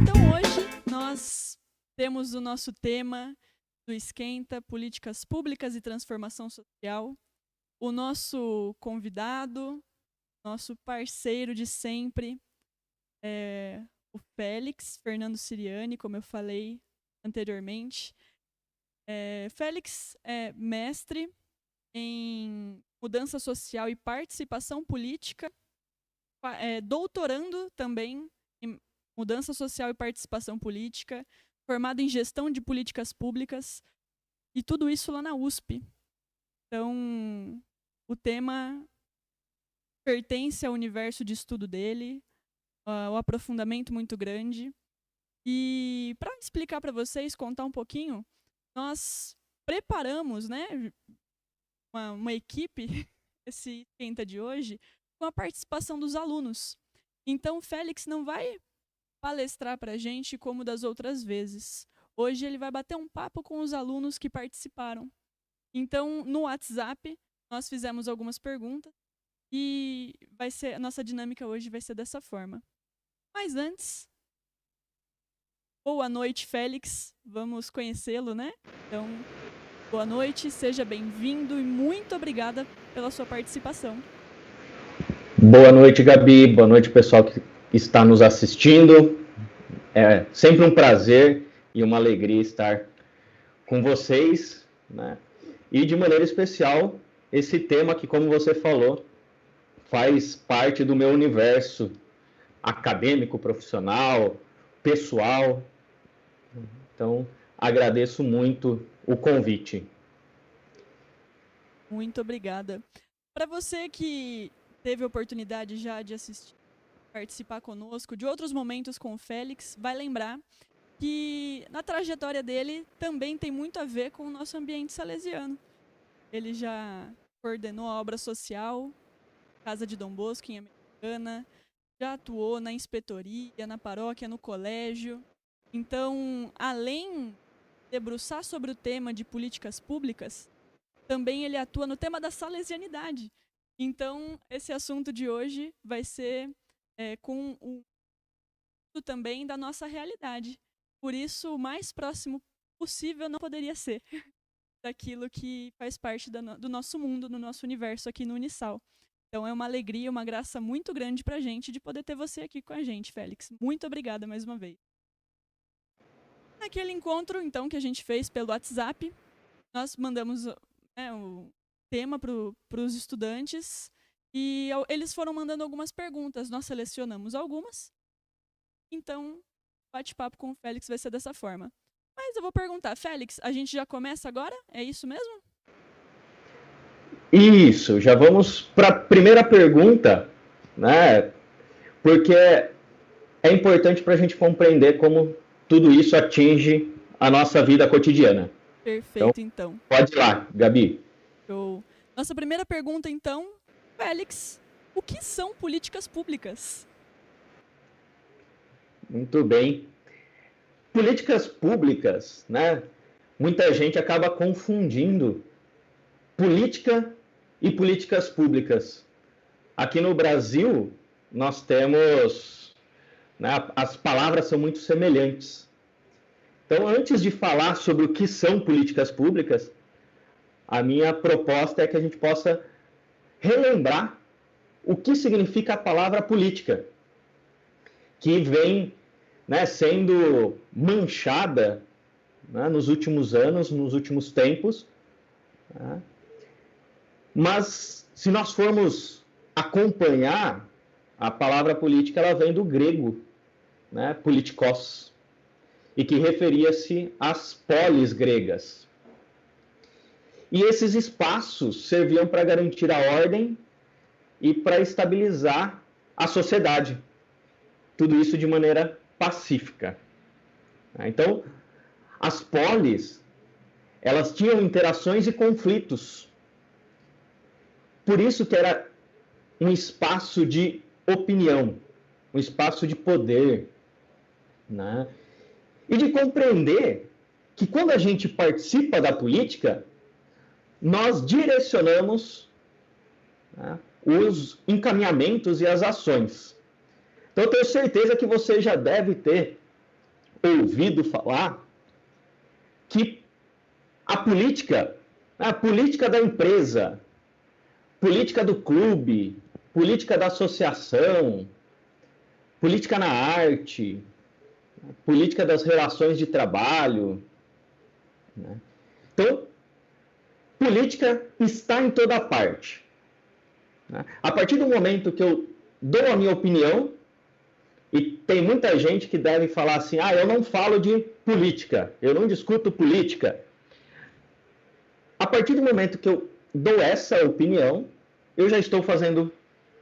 Então hoje nós temos o nosso tema do Esquenta, Políticas Públicas e Transformação Social. O nosso convidado, nosso parceiro de sempre, é o Félix Fernando Siriani, como eu falei anteriormente. Félix é mestre em mudança social e participação política, doutorando também em mudança social e participação política, formado em gestão de políticas públicas, e tudo isso lá na USP. Então, o tema pertence ao universo de estudo dele, o aprofundamento muito grande. E para explicar para vocês, contar um pouquinho, nós preparamos, né, uma equipe, esse esquenta de hoje, com a participação dos alunos. Então, o Félix não vai palestrar para a gente como das outras vezes. Hoje ele vai bater um papo com os alunos que participaram. Então, no WhatsApp, nós fizemos algumas perguntas e a nossa dinâmica hoje vai ser dessa forma. Mas antes, boa noite, Félix. Vamos conhecê-lo, né? Então, boa noite, seja bem-vindo e muito obrigada pela sua participação. Boa noite, Gabi. Boa noite, pessoal que está nos assistindo. É sempre um prazer e uma alegria estar com vocês, né? E de maneira especial, esse tema que, como você falou, faz parte do meu universo acadêmico, profissional, pessoal. Então, agradeço muito o convite. Muito obrigada. Para você que teve a oportunidade já de assistir, participar conosco de outros momentos com o Félix, vai lembrar que na trajetória dele também tem muito a ver com o nosso ambiente salesiano. Ele já coordenou a obra social, Casa de Dom Bosco, em Americana, já atuou na inspetoria, na paróquia, no colégio. Então, além de debruçar sobre o tema de políticas públicas, também ele atua no tema da salesianidade. Então, esse assunto de hoje vai ser com o também da nossa realidade. Por isso, o mais próximo possível não poderia ser daquilo que faz parte do nosso mundo, do nosso universo aqui no Unisal. Então, é uma alegria, uma graça muito grande para a gente de poder ter você aqui com a gente, Félix. Muito obrigada mais uma vez. Naquele encontro, então, que a gente fez pelo WhatsApp, nós mandamos o tema para os estudantes e eles foram mandando algumas perguntas. Nós selecionamos algumas. Então, o bate-papo com o Félix vai ser dessa forma. Mas eu vou perguntar, Félix, a gente já começa agora? É isso mesmo? Isso, já vamos para a primeira pergunta, né? Porque é importante para a gente compreender como tudo isso atinge a nossa vida cotidiana. Perfeito, então. Pode ir lá, Gabi. Show. Nossa primeira pergunta, então, Félix, o que são políticas públicas? Muito bem. Políticas públicas, né? Muita gente acaba confundindo política e políticas públicas. Aqui no Brasil, nós temos, né, as palavras são muito semelhantes. Então, antes de falar sobre o que são políticas públicas, a minha proposta é que a gente possa relembrar o que significa a palavra política, que vem, né, sendo manchada, né, nos últimos anos, nos últimos tempos. Né? Mas, se nós formos acompanhar, a palavra política ela vem do grego, né, politikos, e que referia-se às polis gregas. E esses espaços serviam para garantir a ordem e para estabilizar a sociedade. Tudo isso de maneira pacífica. Então, as polis, elas tinham interações e conflitos. Por isso que era um espaço de opinião, um espaço de poder, né? E de compreender que quando a gente participa da política, nós direcionamos, né, os encaminhamentos e as ações. Então, eu tenho certeza que você já deve ter ouvido falar que a política da empresa, política do clube, política da associação, política na arte, política das relações de trabalho, né? Então, política está em toda parte, né? A partir do momento que eu dou a minha opinião, e tem muita gente que deve falar assim, eu não falo de política, eu não discuto política. A partir do momento que eu dou essa opinião, eu já estou fazendo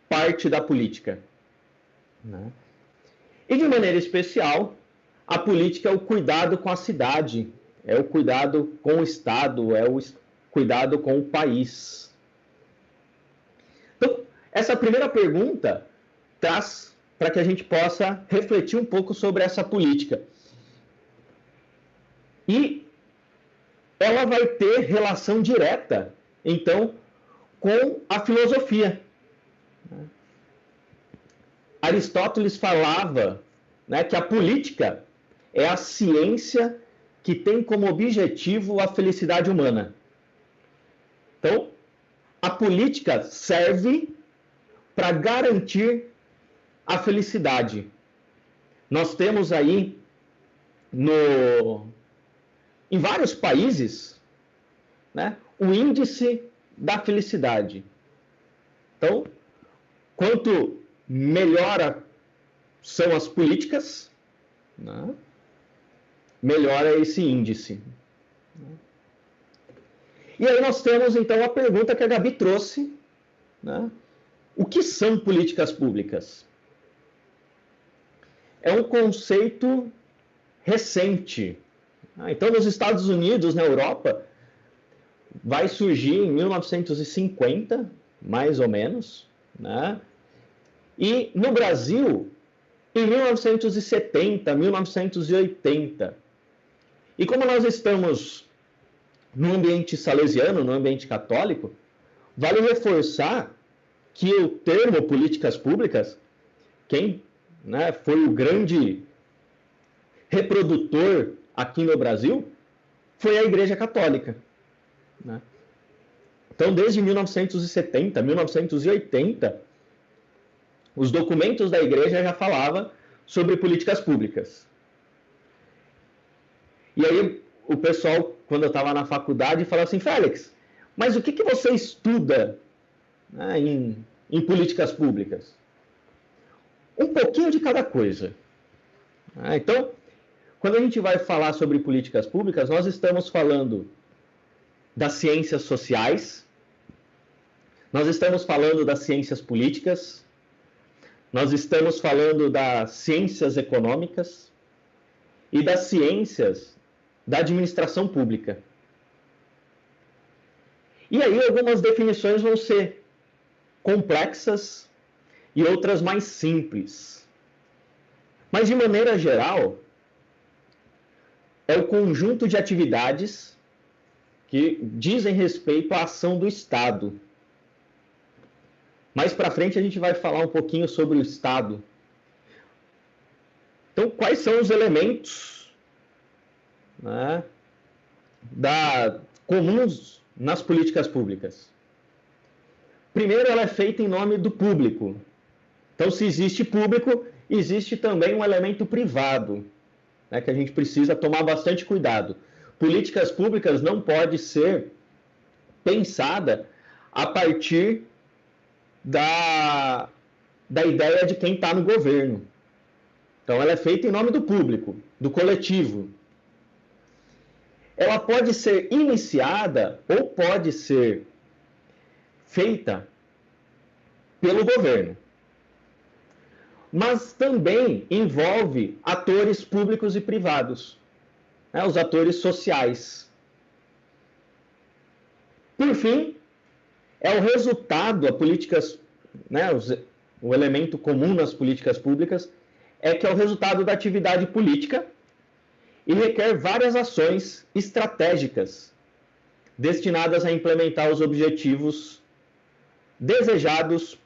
parte da política, né? E de maneira especial, a política é o cuidado com a cidade, é o cuidado com o Estado, é o cuidado com o país. Então, essa primeira pergunta traz para que a gente possa refletir um pouco sobre essa política. E ela vai ter relação direta, então, com a filosofia. Aristóteles falava, né, que a política é a ciência que tem como objetivo a felicidade humana. Então, a política serve para garantir a felicidade. Nós temos aí, em vários países, né, o índice da felicidade. Então, quanto melhor são as políticas, né, melhor é esse índice. E aí nós temos, então, a pergunta que a Gabi trouxe, né? O que são políticas públicas? É um conceito recente. Então, nos Estados Unidos, na Europa, vai surgir em 1950, mais ou menos, né? E no Brasil, em 1970, 1980. E como nós estamos no ambiente salesiano, no ambiente católico, vale reforçar que o termo políticas públicas, quem, né, foi o grande reprodutor aqui no Brasil, foi a Igreja Católica, né? Então, desde 1970, 1980, os documentos da Igreja já falavam sobre políticas públicas. E aí, o pessoal, quando eu estava na faculdade, falava assim, Félix, mas o que você estuda, né, em políticas públicas? Um pouquinho de cada coisa. Então, quando a gente vai falar sobre políticas públicas, nós estamos falando das ciências sociais, nós estamos falando das ciências políticas, nós estamos falando das ciências econômicas e das ciências da administração pública. E aí algumas definições vão ser complexas e outras mais simples. Mas, de maneira geral, é o conjunto de atividades que dizem respeito à ação do Estado. Mais para frente a gente vai falar um pouquinho sobre o Estado. Então, quais são os elementos, né, comuns nas políticas públicas? Primeiro, ela é feita em nome do público. Então, se existe público, existe também um elemento privado, né, que a gente precisa tomar bastante cuidado. Políticas públicas não pode ser pensada a partir da ideia de quem está no governo. Então, ela é feita em nome do público, do coletivo. Ela pode ser iniciada ou pode ser feita pelo governo. Mas também envolve atores públicos e privados, né, os atores sociais. Por fim, é o resultado, né, o elemento comum nas políticas públicas é que é o resultado da atividade política e requer várias ações estratégicas destinadas a implementar os objetivos desejados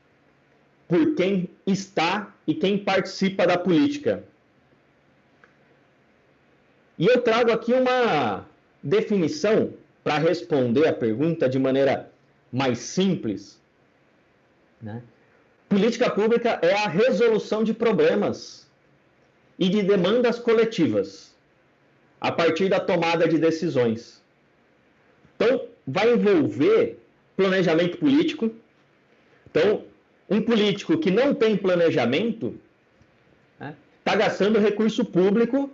por quem está e quem participa da política. E eu trago aqui uma definição para responder a pergunta de maneira mais simples, né? Política pública é a resolução de problemas e de demandas coletivas a partir da tomada de decisões. Então, vai envolver planejamento político. Então, um político que não tem planejamento está gastando recurso público,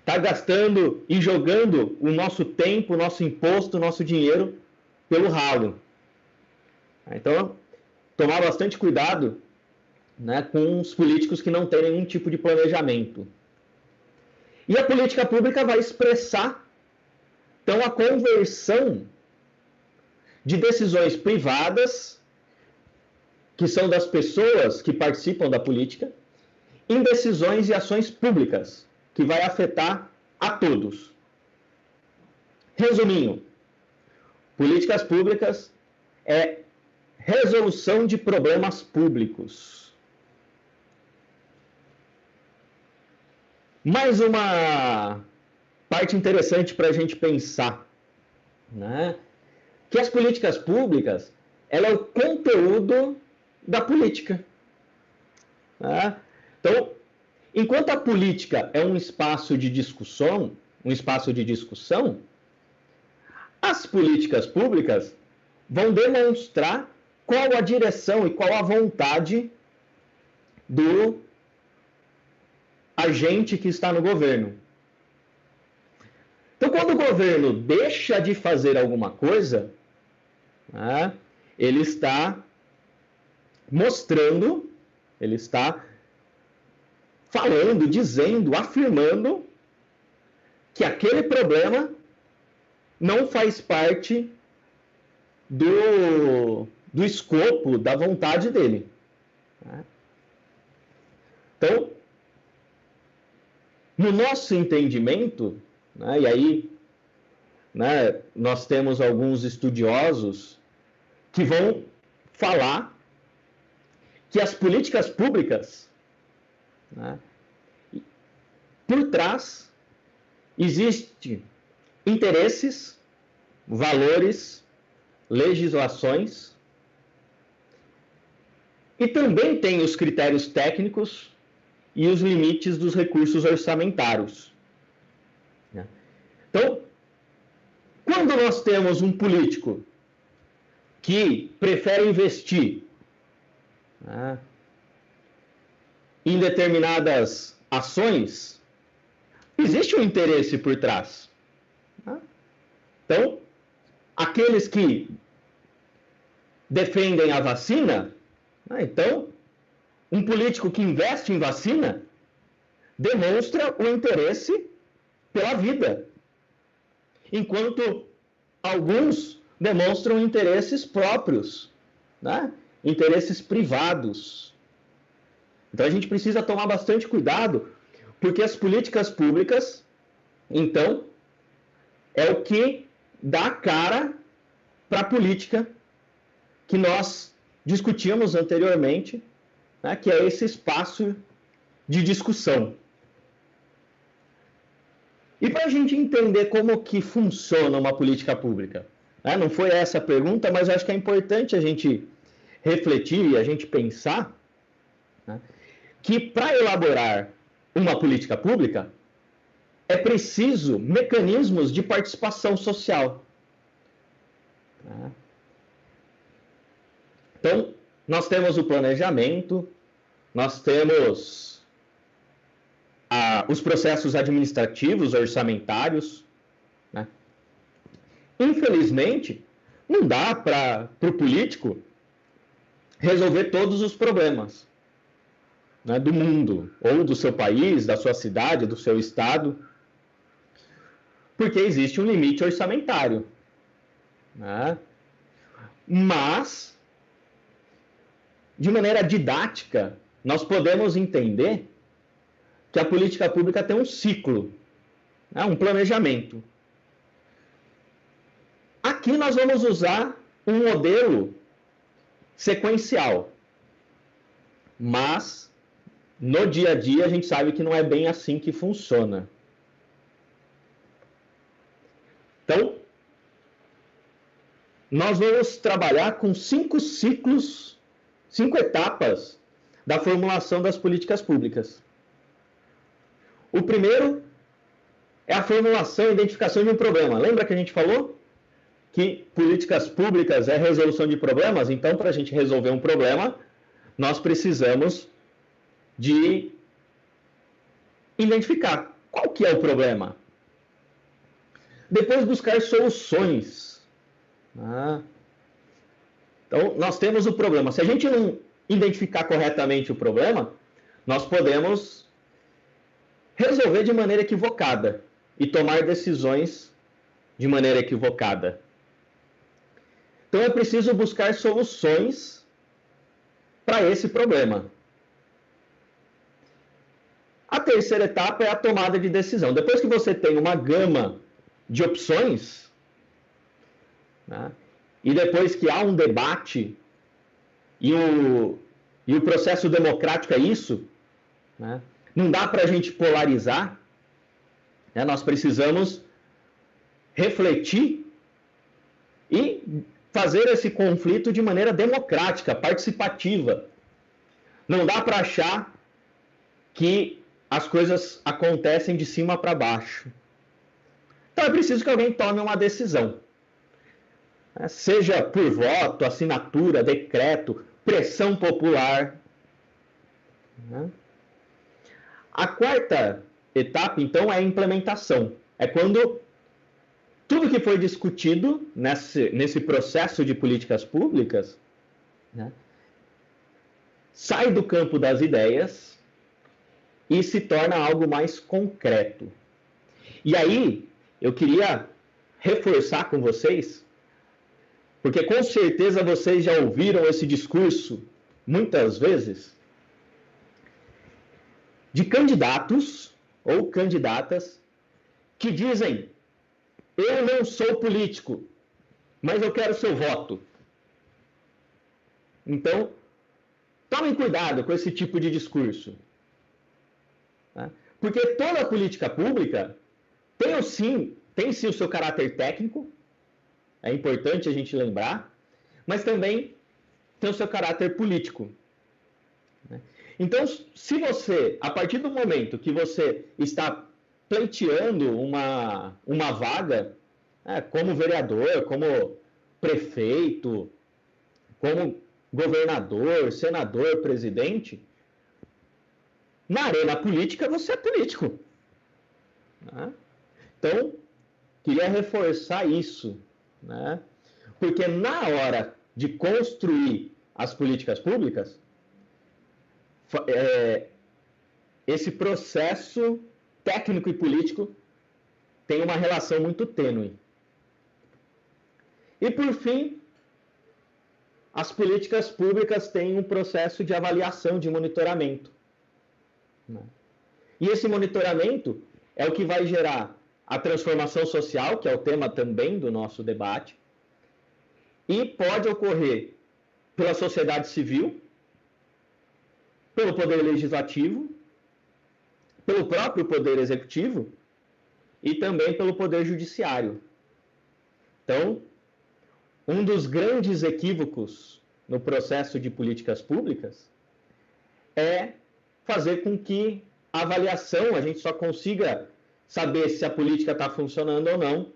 está gastando e jogando o nosso tempo, o nosso imposto, o nosso dinheiro pelo ralo. Então, tomar bastante cuidado, né, com os políticos que não têm nenhum tipo de planejamento. E a política pública vai expressar, então, a conversão de decisões privadas, que são das pessoas que participam da política, em decisões e ações públicas, que vai afetar a todos. Resumindo, políticas públicas é resolução de problemas públicos. Mais uma parte interessante para a gente pensar, né? Que as políticas públicas, ela é o conteúdo da política, né? Então, enquanto a política é um espaço de discussão, as políticas públicas vão demonstrar qual a direção e qual a vontade do agente que está no governo. Então, quando o governo deixa de fazer alguma coisa, né, ele está mostrando, ele está falando, dizendo, afirmando que aquele problema não faz parte do escopo, da vontade dele. Então, no nosso entendimento, né, e aí, né, nós temos alguns estudiosos que vão falar que as políticas públicas, né, por trás existem interesses, valores, legislações, e também tem os critérios técnicos e os limites dos recursos orçamentários. Então, quando nós temos um político que prefere investir, né, em determinadas ações, existe um interesse por trás. Né? Então, aqueles que defendem a vacina, né, então, um político que investe em vacina demonstra o interesse pela vida, enquanto alguns demonstram interesses próprios, né? Interesses privados. Então a gente precisa tomar bastante cuidado, porque as políticas públicas, então, é o que dá cara para a política que nós discutimos anteriormente, né? Que é esse espaço de discussão. E para a gente entender como que funciona uma política pública, né? Não foi essa a pergunta, mas eu acho que é importante a gente refletir e a gente pensar, né, que para elaborar uma política pública é preciso mecanismos de participação social. Né? Então, nós temos o planejamento, nós temos os processos administrativos, orçamentários. Né? Infelizmente, não dá para o político resolver todos os problemas, né, do mundo, ou do seu país, da sua cidade, do seu estado, porque existe um limite orçamentário. Né? Mas, de maneira didática, nós podemos entender que a política pública tem um ciclo, né, um planejamento. Aqui nós vamos usar um modelo sequencial, mas no dia a dia a gente sabe que não é bem assim que funciona. Então, nós vamos trabalhar com 5 ciclos, 5 etapas da formulação das políticas públicas. O primeiro é a formulação e identificação de um problema. Lembra que a gente falou que políticas públicas é resolução de problemas? Então, para a gente resolver um problema, nós precisamos de identificar qual que é o problema. Depois, buscar soluções. Então, nós temos o problema. Se a gente não identificar corretamente o problema, nós podemos resolver de maneira equivocada e tomar decisões de maneira equivocada. Então, é preciso buscar soluções para esse problema. A terceira etapa é a tomada de decisão. Depois que você tem uma gama de opções, né, e depois que há um debate, e o processo democrático é isso, né, não dá para a gente polarizar, né, nós precisamos refletir e fazer esse conflito de maneira democrática, participativa. Não dá para achar que as coisas acontecem de cima para baixo. Então é preciso que alguém tome uma decisão. Seja por voto, assinatura, decreto, pressão popular. A quarta etapa, então, é a implementação. É quando tudo que foi discutido nesse processo de políticas públicas, né, sai do campo das ideias e se torna algo mais concreto. E aí, eu queria reforçar com vocês, porque com certeza vocês já ouviram esse discurso muitas vezes, de candidatos ou candidatas que dizem: eu não sou político, mas eu quero seu voto. Então, tomem cuidado com esse tipo de discurso. Porque toda política pública tem sim o seu caráter técnico, é importante a gente lembrar, mas também tem o seu caráter político. Então, se você, a partir do momento que você está pleiteando uma vaga, como vereador, como prefeito, como governador, senador, presidente, na arena política você é político. Então, queria reforçar isso, né? Porque na hora de construir as políticas públicas, esse processo técnico e político tem uma relação muito tênue. E, por fim, as políticas públicas têm um processo de avaliação, de monitoramento. E esse monitoramento é o que vai gerar a transformação social, que é o tema também do nosso debate, e pode ocorrer pela sociedade civil, pelo poder legislativo, pelo próprio poder executivo e também pelo poder judiciário. Então, um dos grandes equívocos no processo de políticas públicas é fazer com que a avaliação, a gente só consiga saber se a política está funcionando ou não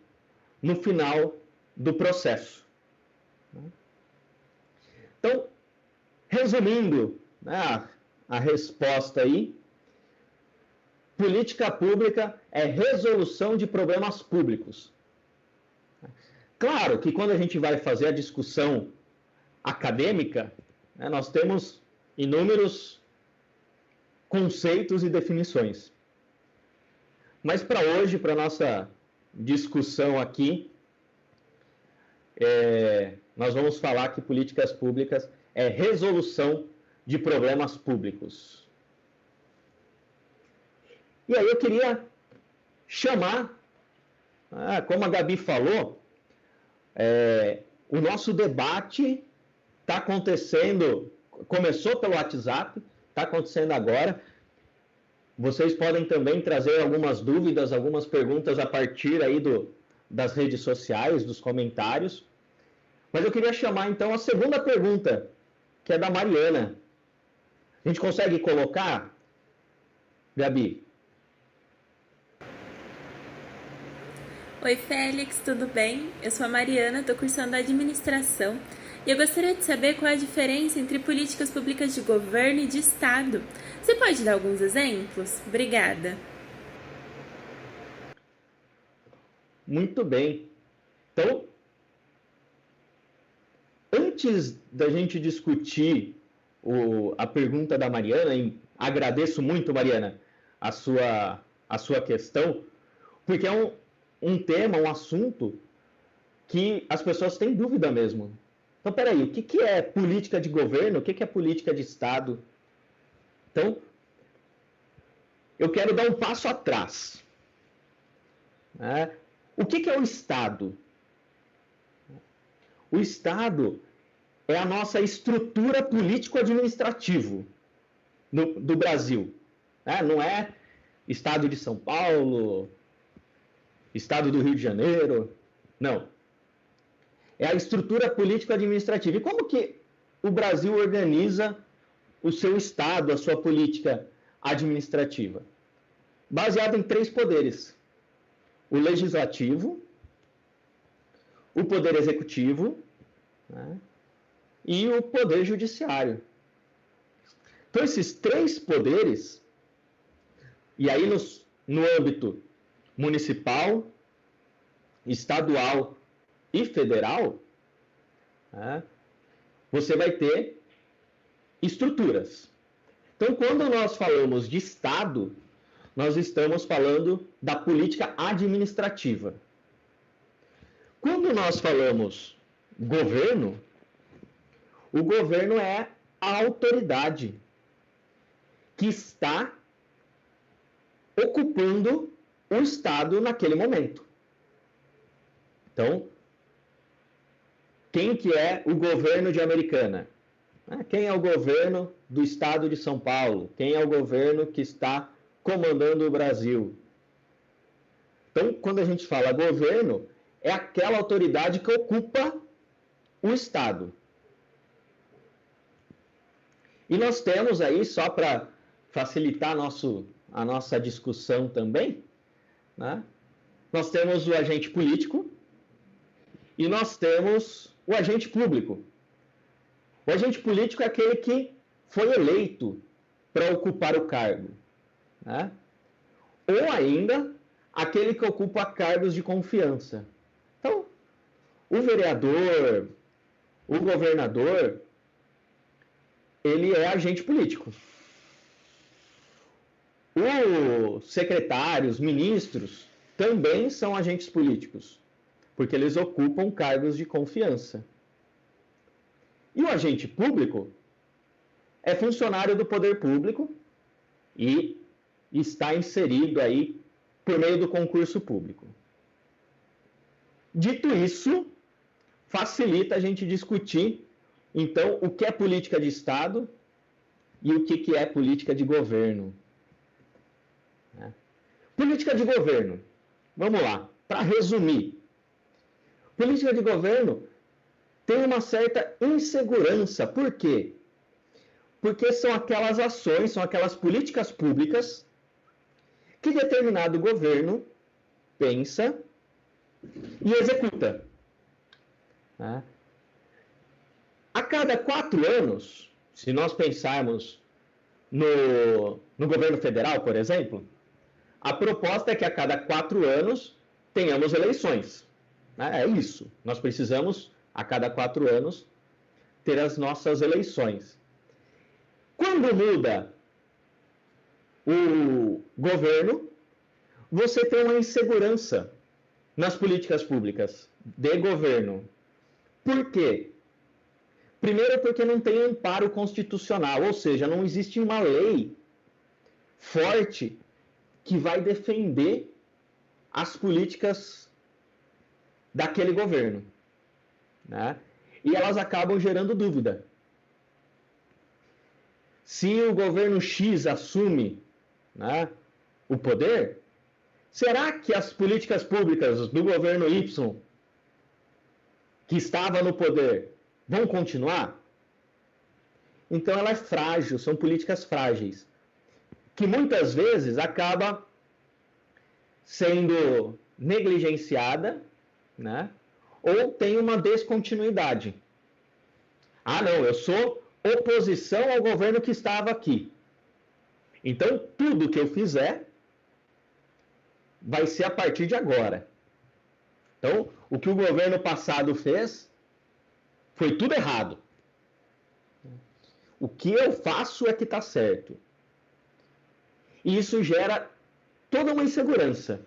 no final do processo. Então, resumindo, né, a resposta aí, política pública é resolução de problemas públicos. Claro que quando a gente vai fazer a discussão acadêmica, né, nós temos inúmeros conceitos e definições. Mas para hoje, para a nossa discussão aqui, nós vamos falar que políticas públicas é resolução de problemas públicos. E aí eu queria chamar, como a Gabi falou, O nosso debate está acontecendo, começou pelo WhatsApp, está acontecendo agora. Vocês podem também trazer algumas dúvidas, algumas perguntas a partir aí das redes sociais, dos comentários. Mas eu queria chamar então a segunda pergunta, que é da Mariana. A gente consegue colocar, Gabi? Oi, Félix, tudo bem? Eu sou a Mariana, estou cursando administração e eu gostaria de saber qual é a diferença entre políticas públicas de governo e de Estado. Você pode dar alguns exemplos? Obrigada. Muito bem. Então, antes da gente discutir a pergunta da Mariana, e agradeço muito, Mariana, a sua questão, porque é um tema, um assunto que as pessoas têm dúvida mesmo. Então, peraí, o que é política de governo? O que é política de Estado? Então, eu quero dar um passo atrás. O que é o Estado? O Estado é a nossa estrutura político-administrativo do Brasil. Não é Estado de São Paulo, Estado do Rio de Janeiro, não. É a estrutura político-administrativa. E como que o Brasil organiza o seu Estado, a sua política administrativa? Baseado em 3 poderes. O legislativo, o poder executivo, e o poder judiciário. Então, esses 3 poderes, e aí no âmbito municipal, estadual e federal, você vai ter estruturas. Então, quando nós falamos de Estado, nós estamos falando da política administrativa. Quando nós falamos governo, o governo é a autoridade que está ocupando o Estado naquele momento. Então, quem que é o governo de Americana? Quem é o governo do Estado de São Paulo? Quem é o governo que está comandando o Brasil? Então, quando a gente fala governo, é aquela autoridade que ocupa o Estado. E nós temos aí, só para facilitar a nossa discussão também, nós temos o agente político e nós temos o agente público. O agente político é aquele que foi eleito para ocupar o cargo. Ou ainda, aquele que ocupa cargos de confiança. Então, o vereador, o governador, ele é agente político. Os secretários, ministros, também são agentes políticos, porque eles ocupam cargos de confiança. E o agente público é funcionário do poder público e está inserido aí por meio do concurso público. Dito isso, facilita a gente discutir, então, o que é política de Estado e o que é política de governo. Política de governo. Vamos lá, para resumir. Política de governo tem uma certa insegurança. Por quê? Porque são aquelas ações, são aquelas políticas públicas que determinado governo pensa e executa. A cada 4 anos, se nós pensarmos no governo federal, por exemplo, a proposta é que a cada 4 anos tenhamos eleições. É isso. Nós precisamos, a cada 4 anos, ter as nossas eleições. Quando muda o governo, você tem uma insegurança nas políticas públicas de governo. Por quê? Primeiro, porque não tem amparo constitucional, ou seja, não existe uma lei forte que vai defender as políticas daquele governo. né? E elas acabam gerando dúvida. Se o governo X assume, né, o poder, será que as políticas públicas do governo Y, que estava no poder, vão continuar? Então ela é frágil, são políticas frágeis, que muitas vezes acaba sendo negligenciada, né, ou tem uma descontinuidade. Ah, não, eu sou oposição ao governo que estava aqui. Então, tudo que eu fizer vai ser a partir de agora. Então, o que o governo passado fez foi tudo errado. O que eu faço é que está certo. E isso gera toda uma insegurança,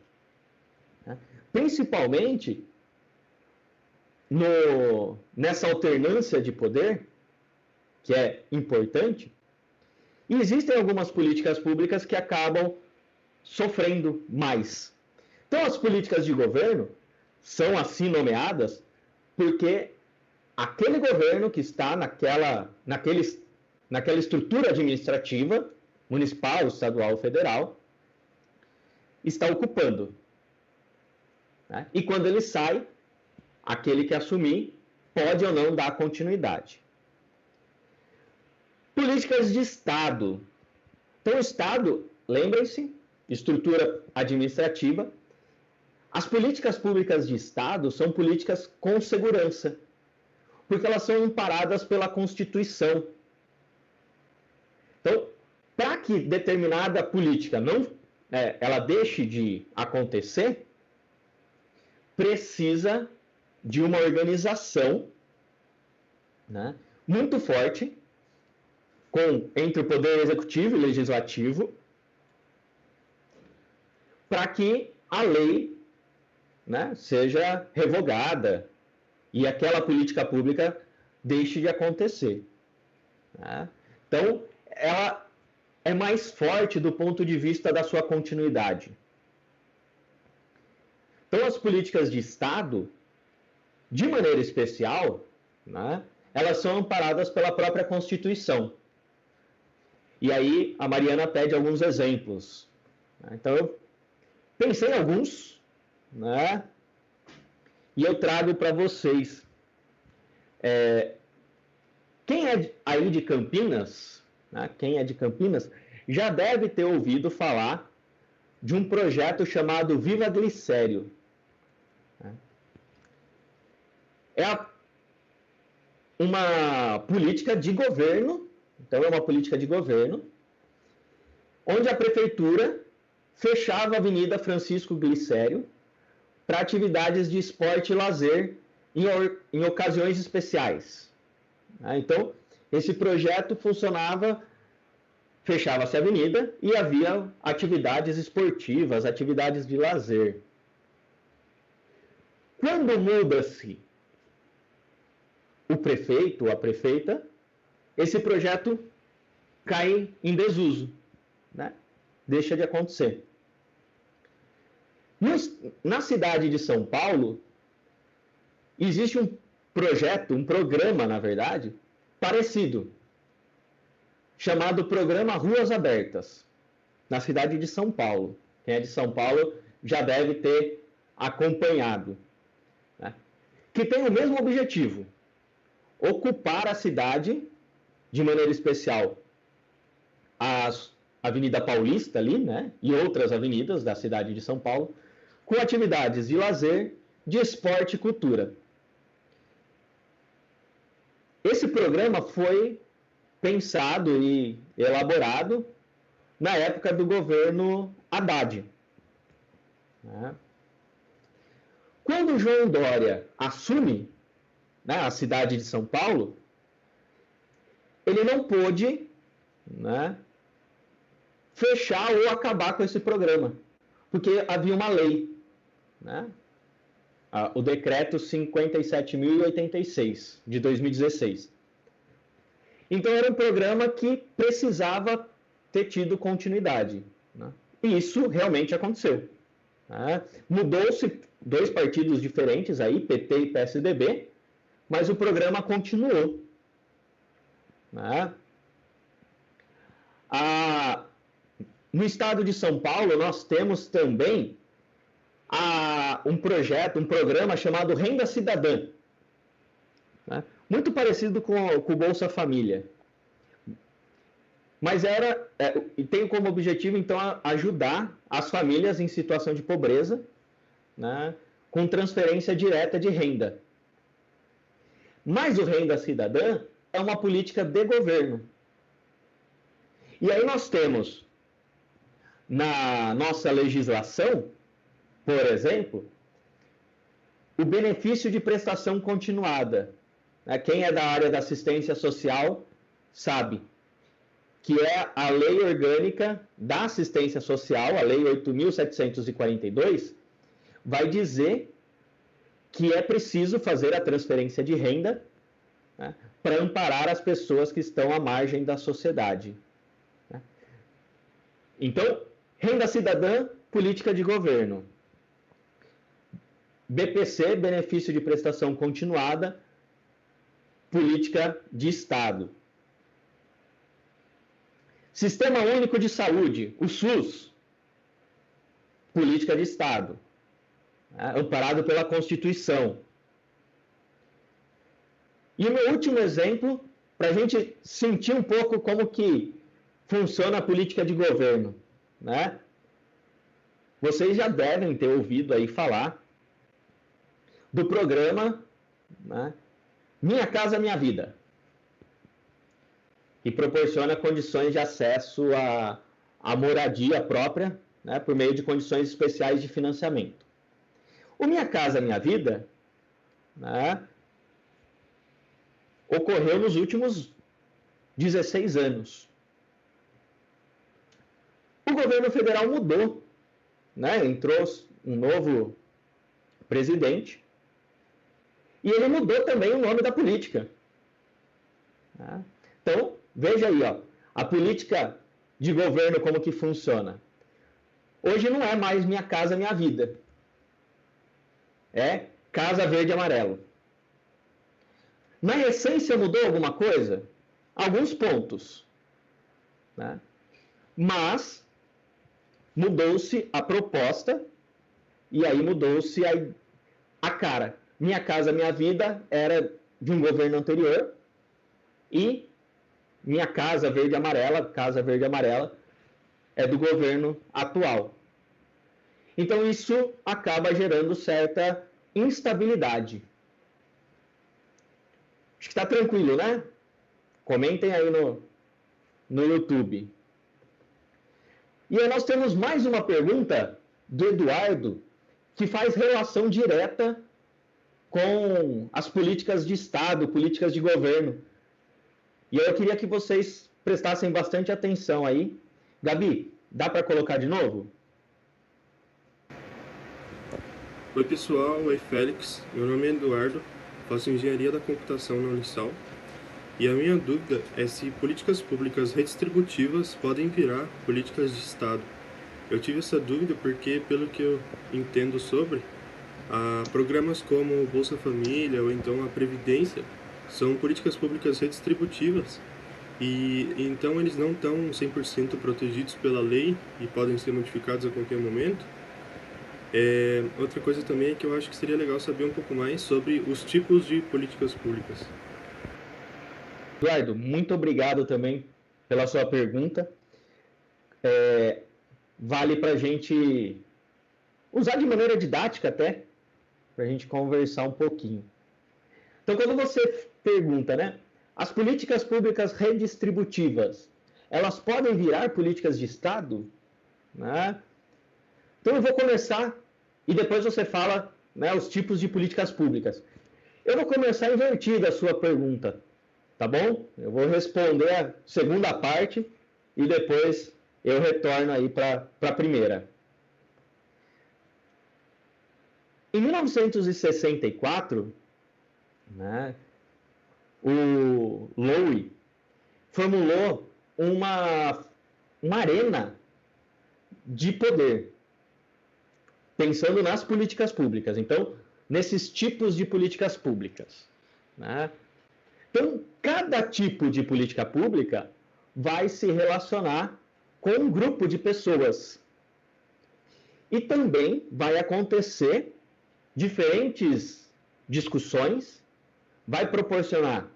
né? Principalmente nessa alternância de poder, que é importante, e existem algumas políticas públicas que acabam sofrendo mais. Então, as políticas de governo são assim nomeadas porque aquele governo que está naquela estrutura administrativa, municipal, estadual, federal, está ocupando, né? E quando ele sai, aquele que assumir pode ou não dar continuidade. Políticas de Estado. Então, o Estado, lembrem-se, estrutura administrativa. As políticas públicas de Estado são políticas com segurança, porque elas são amparadas pela Constituição. Então, para que determinada política ela deixe de acontecer, precisa de uma organização, né, muito forte entre o Poder Executivo e Legislativo, para que a lei, né, seja revogada e aquela política pública deixe de acontecer, né? Então, ela é mais forte do ponto de vista da sua continuidade. Então, as políticas de Estado, de maneira especial, né, elas são amparadas pela própria Constituição. E aí, a Mariana pede alguns exemplos. Então, eu pensei em alguns, né, e eu trago para vocês. Quem é aí de Campinas, né, quem é de Campinas, já deve ter ouvido falar de um projeto chamado Viva Glicério. É uma política de governo, então é uma política de governo, onde a prefeitura fechava a Avenida Francisco Glicério para atividades de esporte e lazer em ocasiões especiais. Então, esse projeto funcionava, fechava-se a avenida e havia atividades esportivas, atividades de lazer. Quando muda-se o prefeito ou a prefeita, esse projeto cai em desuso, né? Deixa de acontecer. Na cidade de São Paulo, existe um projeto, um programa, na verdade, parecido, chamado Programa Ruas Abertas, na cidade de São Paulo. Quem é de São Paulo já deve ter acompanhado, né? Que tem o mesmo objetivo: ocupar a cidade, de maneira especial a Avenida Paulista ali, né, e outras avenidas da cidade de São Paulo, com atividades de lazer, de esporte e cultura. Esse programa foi pensado e elaborado na época do governo Haddad, né? Quando João Dória assume, né, a cidade de São Paulo, ele não pôde, né, fechar ou acabar com esse programa, porque havia uma lei, né, o decreto 57.086 de 2016. Então era um programa que precisava ter tido continuidade, né? E isso realmente aconteceu, né? Mudou-se dois partidos diferentes aí, PT e PSDB, mas o programa continuou. Né? No estado de São Paulo, nós temos também um programa chamado Renda Cidadã, né? Muito parecido com o Bolsa Família. Mas tem como objetivo, então, ajudar as famílias em situação de pobreza, né, com transferência direta de renda. Mas o Renda Cidadã é uma política de governo. E aí nós temos, na nossa legislação, por exemplo, o benefício de prestação continuada. Quem é da área da assistência social sabe que é a lei orgânica da assistência social, a lei 8.742, vai dizer que é preciso fazer a transferência de renda, né, para amparar as pessoas que estão à margem da sociedade. Né? Então, renda cidadã, política de governo. BPC, benefício de prestação continuada, política de Estado. Sistema Único de Saúde, o SUS, política de Estado, amparado pela Constituição. E o meu último exemplo, para a gente sentir um pouco como que funciona a política de governo, né? Vocês já devem ter ouvido aí falar do programa, né, Minha Casa Minha Vida, que proporciona condições de acesso à moradia própria, né, por meio de condições especiais de financiamento. O Minha Casa Minha Vida, né, ocorreu nos últimos 16 anos. O governo federal mudou, né, entrou um novo presidente, e ele mudou também o nome da política. Então, veja aí, ó, a política de governo como que funciona. Hoje não é mais Minha Casa Minha Vida. É Casa Verde e Amarelo. Na essência mudou alguma coisa? Alguns pontos. Né? Mas mudou-se a proposta e aí mudou-se a cara. Minha Casa Minha Vida era de um governo anterior e Minha Casa Verde e Amarela, é do governo atual. Então, isso acaba gerando certa instabilidade. Acho que está tranquilo, né? Comentem aí no YouTube. E aí nós temos mais uma pergunta do Eduardo, que faz relação direta com as políticas de Estado, políticas de governo. E eu queria que vocês prestassem bastante atenção aí. Gabi, dá para colocar de novo? Oi pessoal, oi Félix, meu nome é Eduardo, faço Engenharia da Computação na Unisal. E a minha dúvida é se políticas públicas redistributivas podem virar políticas de Estado. Eu tive essa dúvida porque, pelo que eu entendo sobre, programas como o Bolsa Família ou então a Previdência são políticas públicas redistributivas e então eles não estão 100% protegidos pela lei e podem ser modificados a qualquer momento. Outra coisa também é que eu acho que seria legal saber um pouco mais sobre os tipos de políticas públicas. Eduardo, muito obrigado também pela sua pergunta. Vale para a gente usar de maneira didática até, para a gente conversar um pouquinho. Então, quando você pergunta, né, as políticas públicas redistributivas, elas podem virar políticas de Estado? Né? Então, eu vou começar e depois você fala, né, os tipos de políticas públicas. Eu vou começar invertida a sua pergunta, tá bom? Eu vou responder a segunda parte e depois eu retorno aí para a primeira. Em 1964, né, o Lowy formulou uma arena de poder, pensando nas políticas públicas. Então, nesses tipos de políticas públicas. né? Então, cada tipo de política pública vai se relacionar com um grupo de pessoas. E também vai acontecer diferentes discussões, vai proporcionar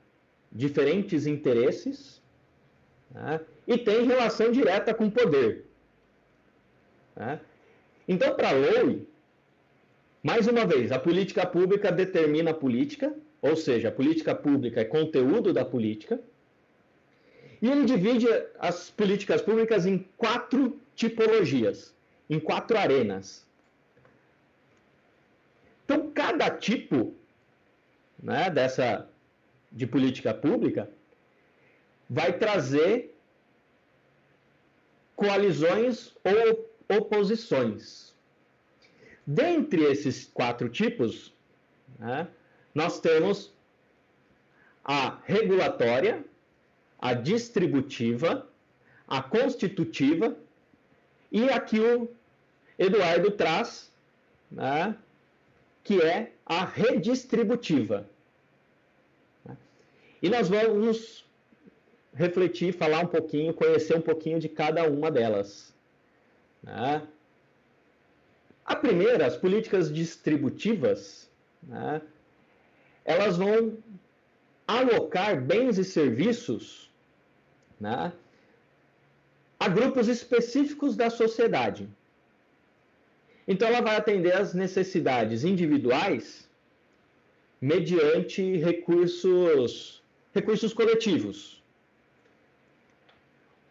diferentes interesses, né? E tem relação direta com o poder. Né? Então, para Lowe, mais uma vez, a política pública determina a política, ou seja, a política pública é conteúdo da política, e ele divide as políticas públicas em 4 tipologias, em 4 arenas. Então, cada tipo, né, de política pública vai trazer coalizões ou oposições. Dentre esses 4 tipos, né, nós temos a regulatória, a distributiva, a constitutiva e aqui o Eduardo traz, né, que é a redistributiva. E nós vamos refletir, falar um pouquinho, conhecer um pouquinho de cada uma delas. Né? A primeira, as políticas distributivas, né, elas vão alocar bens e serviços, né, a grupos específicos da sociedade. Então, ela vai atender às necessidades individuais mediante recursos coletivos.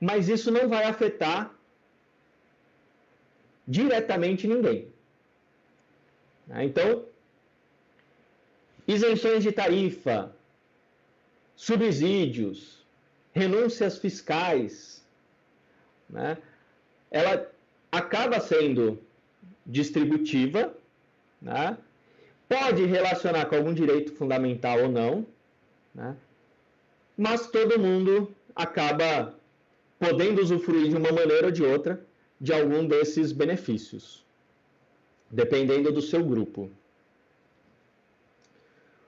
Mas isso não vai afetar diretamente ninguém. Então, isenções de tarifa, subsídios, renúncias fiscais, né, ela acaba sendo distributiva, né, pode relacionar com algum direito fundamental ou não, né, mas todo mundo acaba podendo usufruir de uma maneira ou de outra de algum desses benefícios, dependendo do seu grupo.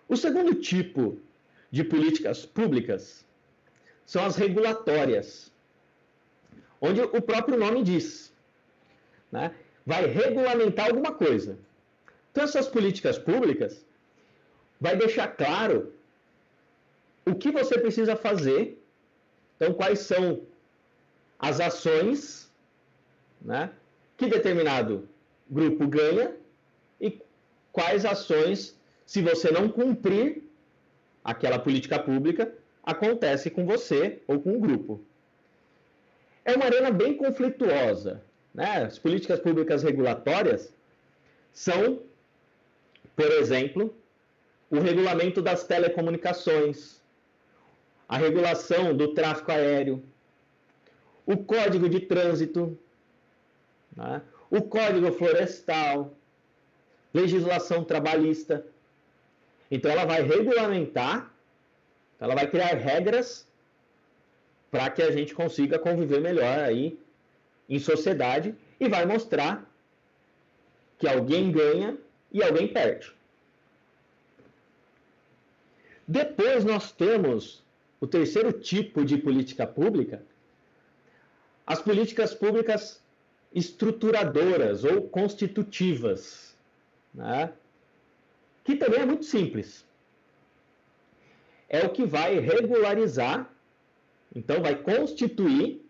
O segundo tipo de políticas públicas são as regulatórias, onde o próprio nome diz, né, vai regulamentar alguma coisa. Então, essas políticas públicas vai deixar claro o que você precisa fazer, então quais são as ações, né, que determinado grupo ganha e quais ações, se você não cumprir aquela política pública, acontece com você ou com o grupo. É uma arena bem conflituosa, né? As políticas públicas regulatórias são, por exemplo, o regulamento das telecomunicações, a regulação do tráfego aéreo, o Código de Trânsito, né, o Código Florestal, legislação trabalhista. Então, ela vai regulamentar, ela vai criar regras para que a gente consiga conviver melhor aí em sociedade e vai mostrar que alguém ganha e alguém perde. Depois nós temos o terceiro tipo de política pública, as políticas públicas estruturadoras ou constitutivas, né? Que também é muito simples. É o que vai regularizar, então vai constituir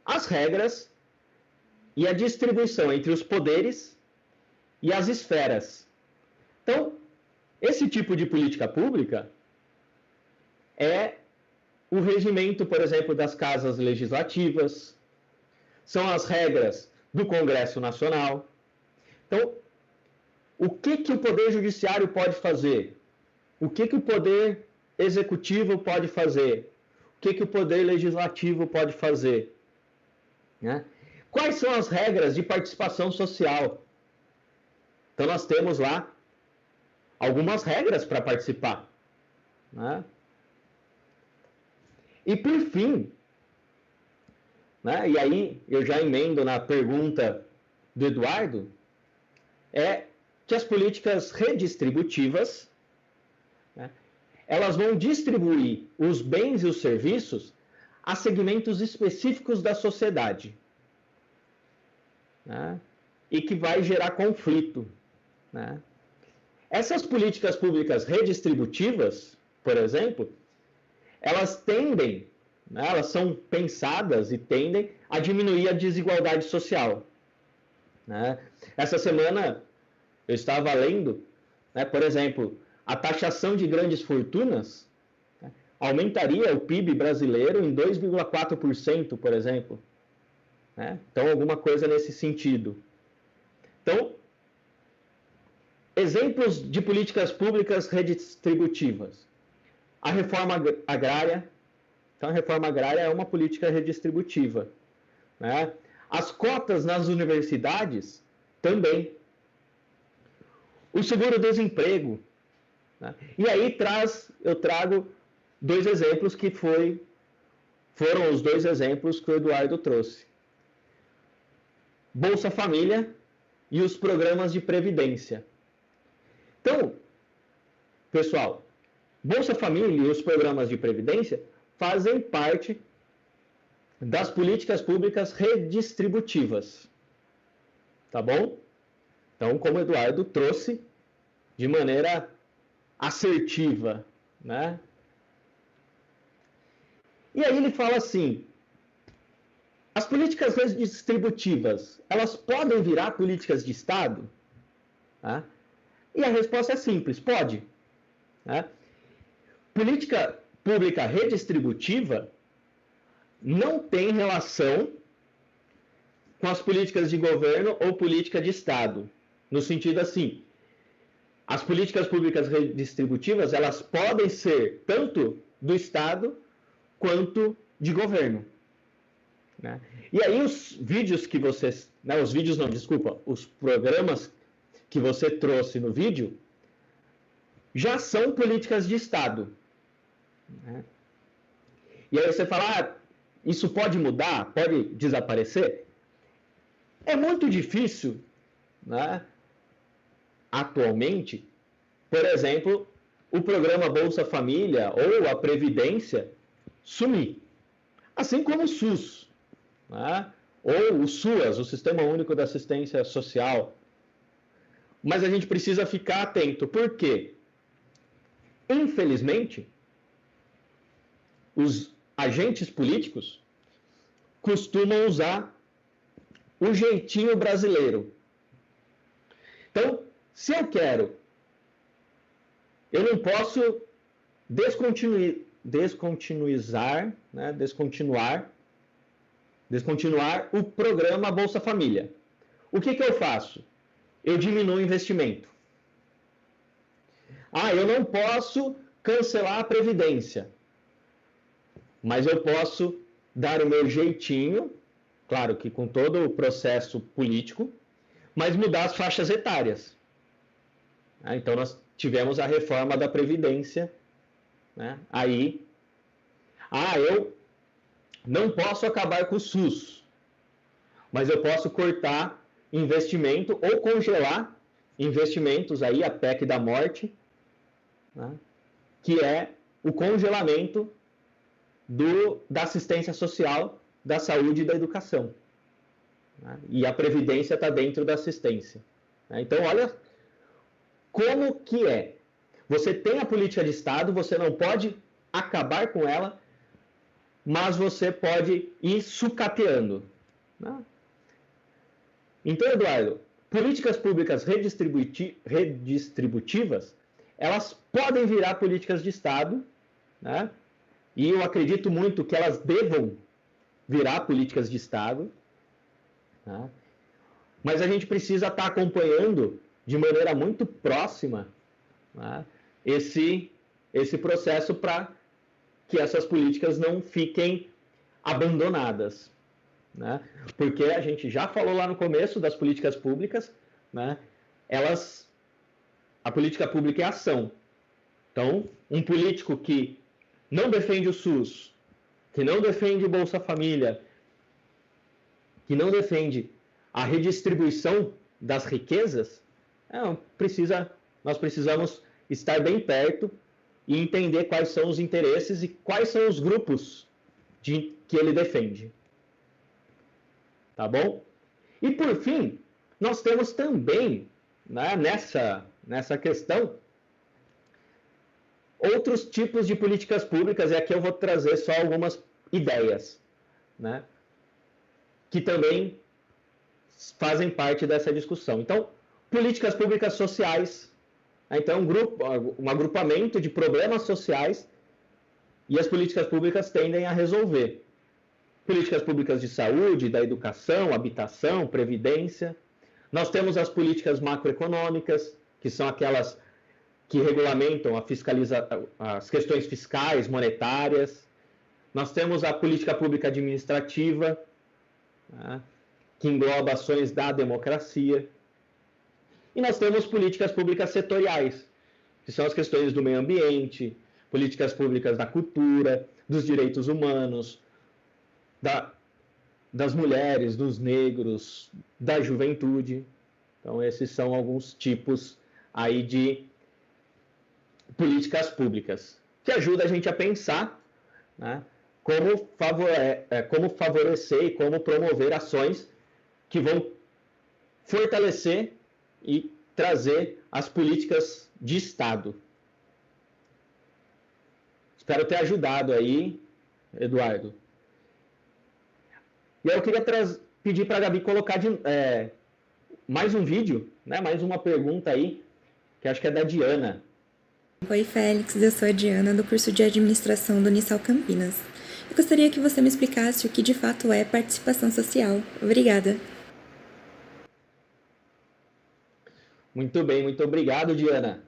as regras e a distribuição entre os poderes e as esferas. Então, esse tipo de política pública é o regimento, por exemplo, das casas legislativas, são as regras do Congresso Nacional. Então, o que o Poder Judiciário pode fazer? O que o Poder Executivo pode fazer? O que o Poder Legislativo pode fazer? Né? Quais são as regras de participação social? Então, nós temos lá algumas regras para participar. Né? E, por fim, né, e aí eu já emendo na pergunta do Eduardo, é que as políticas redistributivas elas vão distribuir os bens e os serviços a segmentos específicos da sociedade, né? E que vai gerar conflito, né? Essas políticas públicas redistributivas, por exemplo, elas tendem, né, elas são pensadas e tendem a diminuir a desigualdade social, né? Essa semana eu estava lendo, né, por exemplo, a taxação de grandes fortunas, né, aumentaria o PIB brasileiro em 2,4%, por exemplo, né? Então, alguma coisa nesse sentido. Então, exemplos de políticas públicas redistributivas. A reforma agrária. Então, a reforma agrária é uma política redistributiva, né? As cotas nas universidades também. O seguro-desemprego, né? E aí eu trago dois exemplos que foram os dois exemplos que o Eduardo trouxe. Bolsa Família e os programas de previdência. Então, pessoal, Bolsa Família e os programas de previdência fazem parte das políticas públicas redistributivas. Tá bom? Então, como o Eduardo trouxe de maneira assertiva, né? E aí ele fala assim: as políticas redistributivas, elas podem virar políticas de Estado? Tá? E a resposta é simples: pode. Né? Política pública redistributiva não tem relação com as políticas de governo ou política de Estado. No sentido assim, as políticas públicas redistributivas, elas podem ser tanto do Estado quanto de governo. Né? E aí os vídeos que vocês... Não, os vídeos não, desculpa. Os programas que você trouxe no vídeo já são políticas de Estado. Né? E aí você fala, isso pode mudar? Pode desaparecer? É muito difícil, né, atualmente, por exemplo, o programa Bolsa Família ou a Previdência sumir. Assim como o SUS, né, ou o SUAS, o Sistema Único de Assistência Social. Mas a gente precisa ficar atento, porque, infelizmente, os agentes políticos costumam usar o jeitinho brasileiro. Então, se eu quero, eu não posso descontinuar o programa Bolsa Família. O que eu faço? Eu diminuo o investimento. Eu não posso cancelar a Previdência, mas eu posso dar o meu jeitinho, claro que com todo o processo político, mas mudar as faixas etárias. Então, nós tivemos a reforma da Previdência. Né? Aí, eu não posso acabar com o SUS, mas eu posso cortar investimento ou congelar investimentos, aí a PEC da morte, né? Que é o congelamento da assistência social, da saúde e da educação. Né? E a Previdência está dentro da assistência. Né? Então, olha como que é. Você tem a política de Estado, você não pode acabar com ela, mas você pode ir sucateando. Né? Então, Eduardo, políticas públicas redistributivas, elas podem virar políticas de Estado, né? E eu acredito muito que elas devam virar políticas de Estado, né? Mas a gente precisa estar acompanhando de maneira muito próxima, né, esse processo para que essas políticas não fiquem abandonadas. Né? Porque a gente já falou lá no começo das políticas públicas, né? A política pública é ação. Então, um político que não defende o SUS, que não defende Bolsa Família, que não defende a redistribuição das riquezas, nós precisamos estar bem perto e entender quais são os interesses e quais são os grupos que ele defende. Tá bom? E por fim, nós temos também, né, nessa questão, outros tipos de políticas públicas, e aqui eu vou trazer só algumas ideias, né, que também fazem parte dessa discussão. Então, políticas públicas sociais, então um agrupamento de problemas sociais e as políticas públicas tendem a resolver. Políticas públicas de saúde, da educação, habitação, previdência. Nós temos as políticas macroeconômicas, que são aquelas que regulamentam as questões fiscais, monetárias. Nós temos a política pública administrativa, né, que engloba ações da democracia. E nós temos políticas públicas setoriais, que são as questões do meio ambiente, políticas públicas da cultura, dos direitos humanos, das mulheres, dos negros, da juventude. Então, esses são alguns tipos aí de políticas públicas, que ajudam a gente a pensar, né, como favorecer e como promover ações que vão fortalecer e trazer as políticas de Estado. Espero ter ajudado aí, Eduardo. E aí eu queria pedir para a Gabi colocar mais um vídeo, né? Mais uma pergunta aí, que acho que é da Diana. Oi, Félix, eu sou a Diana, do curso de Administração do Unisal Campinas. Eu gostaria que você me explicasse o que de fato é participação social. Obrigada. Muito bem, muito obrigado, Diana,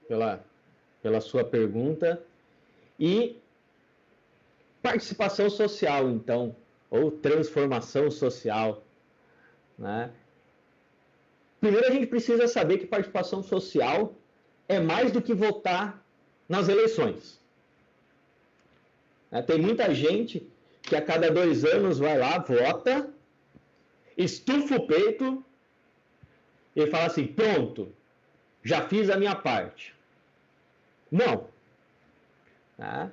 pela sua pergunta. E participação social, então, ou transformação social, né? Primeiro a gente precisa saber que participação social é mais do que votar nas eleições. Tem muita gente que a cada 2 anos vai lá, vota, estufa o peito e fala assim, pronto, já fiz a minha parte. Não. Tá?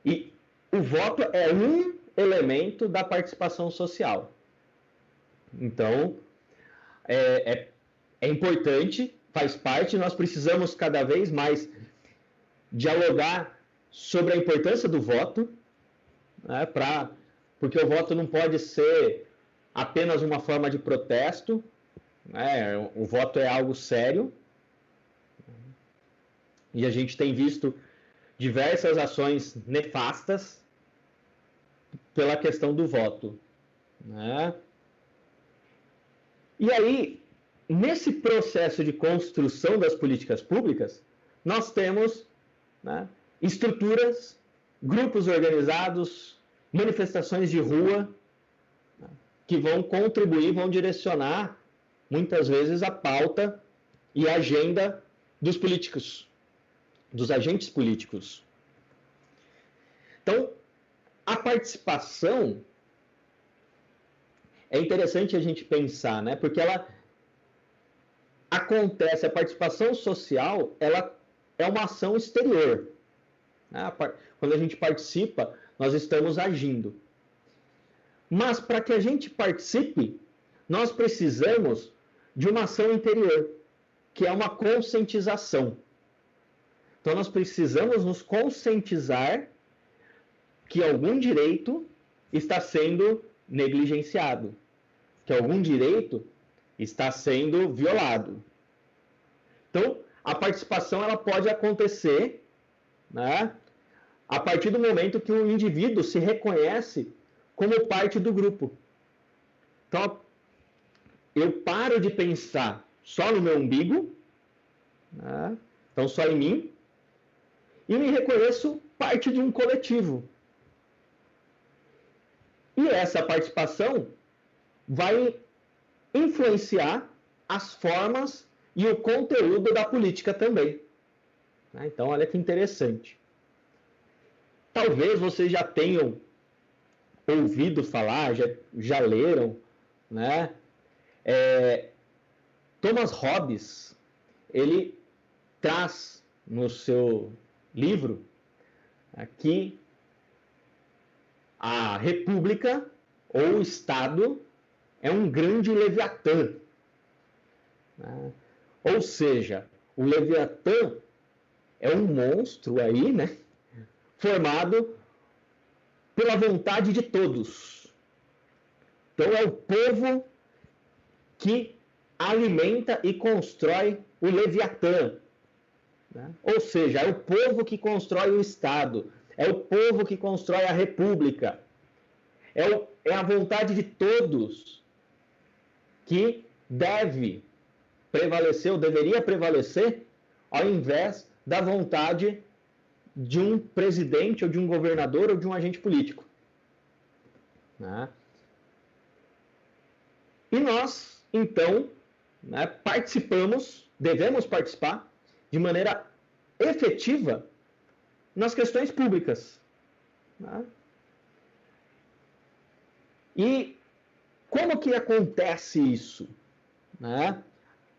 E o voto é um elemento da participação social. Então, é importante, faz parte, nós precisamos cada vez mais dialogar sobre a importância do voto, né, porque o voto não pode ser apenas uma forma de protesto, né, o voto é algo sério, e a gente tem visto diversas ações nefastas pela questão do voto, né? E aí, nesse processo de construção das políticas públicas, nós temos, né, estruturas, grupos organizados, manifestações de rua, né, que vão contribuir, vão direcionar, muitas vezes, a pauta e a agenda dos políticos, dos agentes políticos. Então, a participação é interessante a gente pensar, né? Porque ela acontece, a participação social, ela é uma ação exterior. Né? Quando a gente participa, nós estamos agindo. Mas para que a gente participe, nós precisamos de uma ação interior, que é uma conscientização. Então, nós precisamos nos conscientizar que algum direito está sendo negligenciado, que algum direito está sendo violado. Então, a participação ela pode acontecer, né, a partir do momento que o indivíduo se reconhece como parte do grupo. Então, eu paro de pensar só no meu umbigo, né, então só em mim, e me reconheço parte de um coletivo. E essa participação vai influenciar as formas e o conteúdo da política também. Então, olha que interessante. Talvez vocês já tenham ouvido falar, já leram, né? Thomas Hobbes, ele traz livro que a República ou o Estado é um grande Leviatã. Ou seja, o Leviatã é um monstro aí, né? Formado pela vontade de todos. Então é o povo que alimenta e constrói o Leviatã. Ou seja, é o povo que constrói o Estado, é o povo que constrói a República. É a vontade de todos que deve prevalecer, ou deveria prevalecer, ao invés da vontade de um presidente, ou de um governador, ou de um agente político. E nós, então, devemos participar de maneira efetiva nas questões públicas. E como que acontece isso?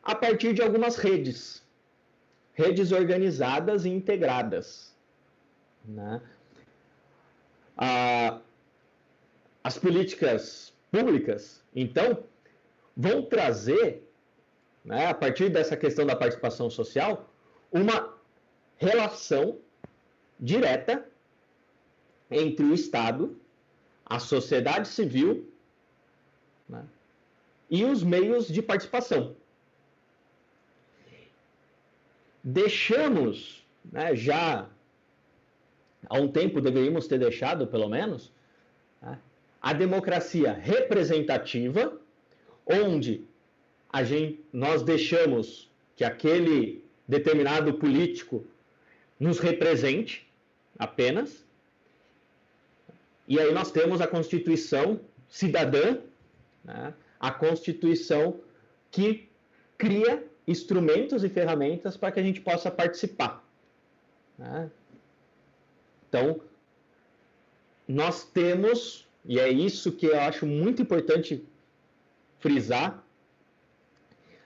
A partir de algumas redes organizadas e integradas. As políticas públicas, então, vão trazer, a partir dessa questão da participação social, uma relação direta entre o Estado, a sociedade civil, e os meios de participação. Deixamos, já há um tempo deveríamos ter deixado, pelo menos, a democracia representativa, onde nós deixamos que aquele determinado político nos represente apenas. E aí nós temos a Constituição cidadã, a Constituição que cria instrumentos e ferramentas para que a gente possa participar. Então, nós temos, e é isso que eu acho muito importante frisar,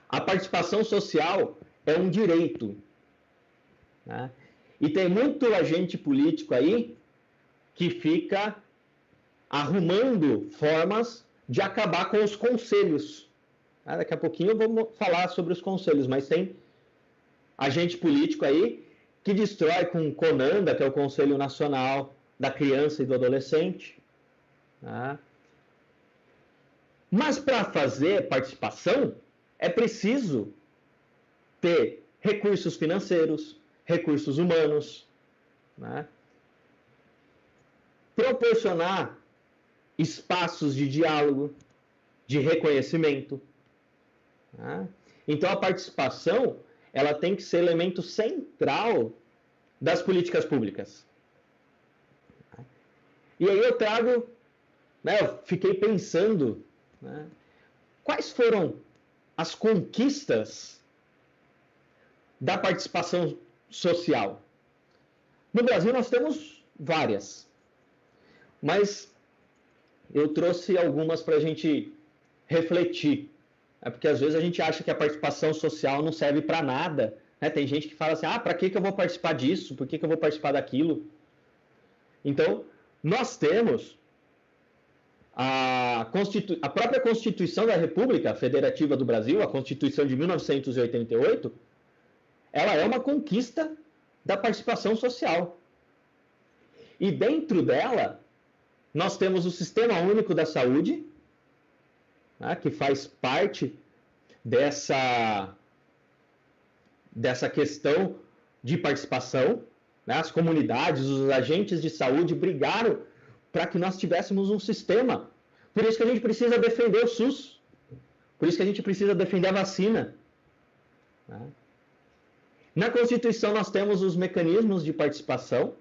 a participação social é um direito. E tem muito agente político aí que fica arrumando formas de acabar com os conselhos. Daqui a pouquinho eu vou falar sobre os conselhos, mas tem agente político aí que destrói com o CONANDA, que é o Conselho Nacional da Criança e do Adolescente. Mas para fazer participação, é preciso ter recursos financeiros, recursos humanos, proporcionar espaços de diálogo, de reconhecimento. Então a participação ela tem que ser elemento central das políticas públicas. E aí eu trago, eu fiquei pensando, quais foram as conquistas da participação social? No Brasil nós temos várias, mas eu trouxe algumas para a gente refletir. Porque às vezes a gente acha que a participação social não serve para nada. Tem gente que fala assim, para que eu vou participar disso? Por que eu vou participar daquilo? Então, nós temos a própria Constituição da República Federativa do Brasil, a Constituição de 1988, ela é uma conquista da participação social. E dentro dela, nós temos o Sistema Único da Saúde, que faz parte dessa questão de participação. As comunidades, os agentes de saúde brigaram para que nós tivéssemos um sistema. Por isso que a gente precisa defender o SUS. Por isso que a gente precisa defender a vacina. Na Constituição nós temos os mecanismos de participação.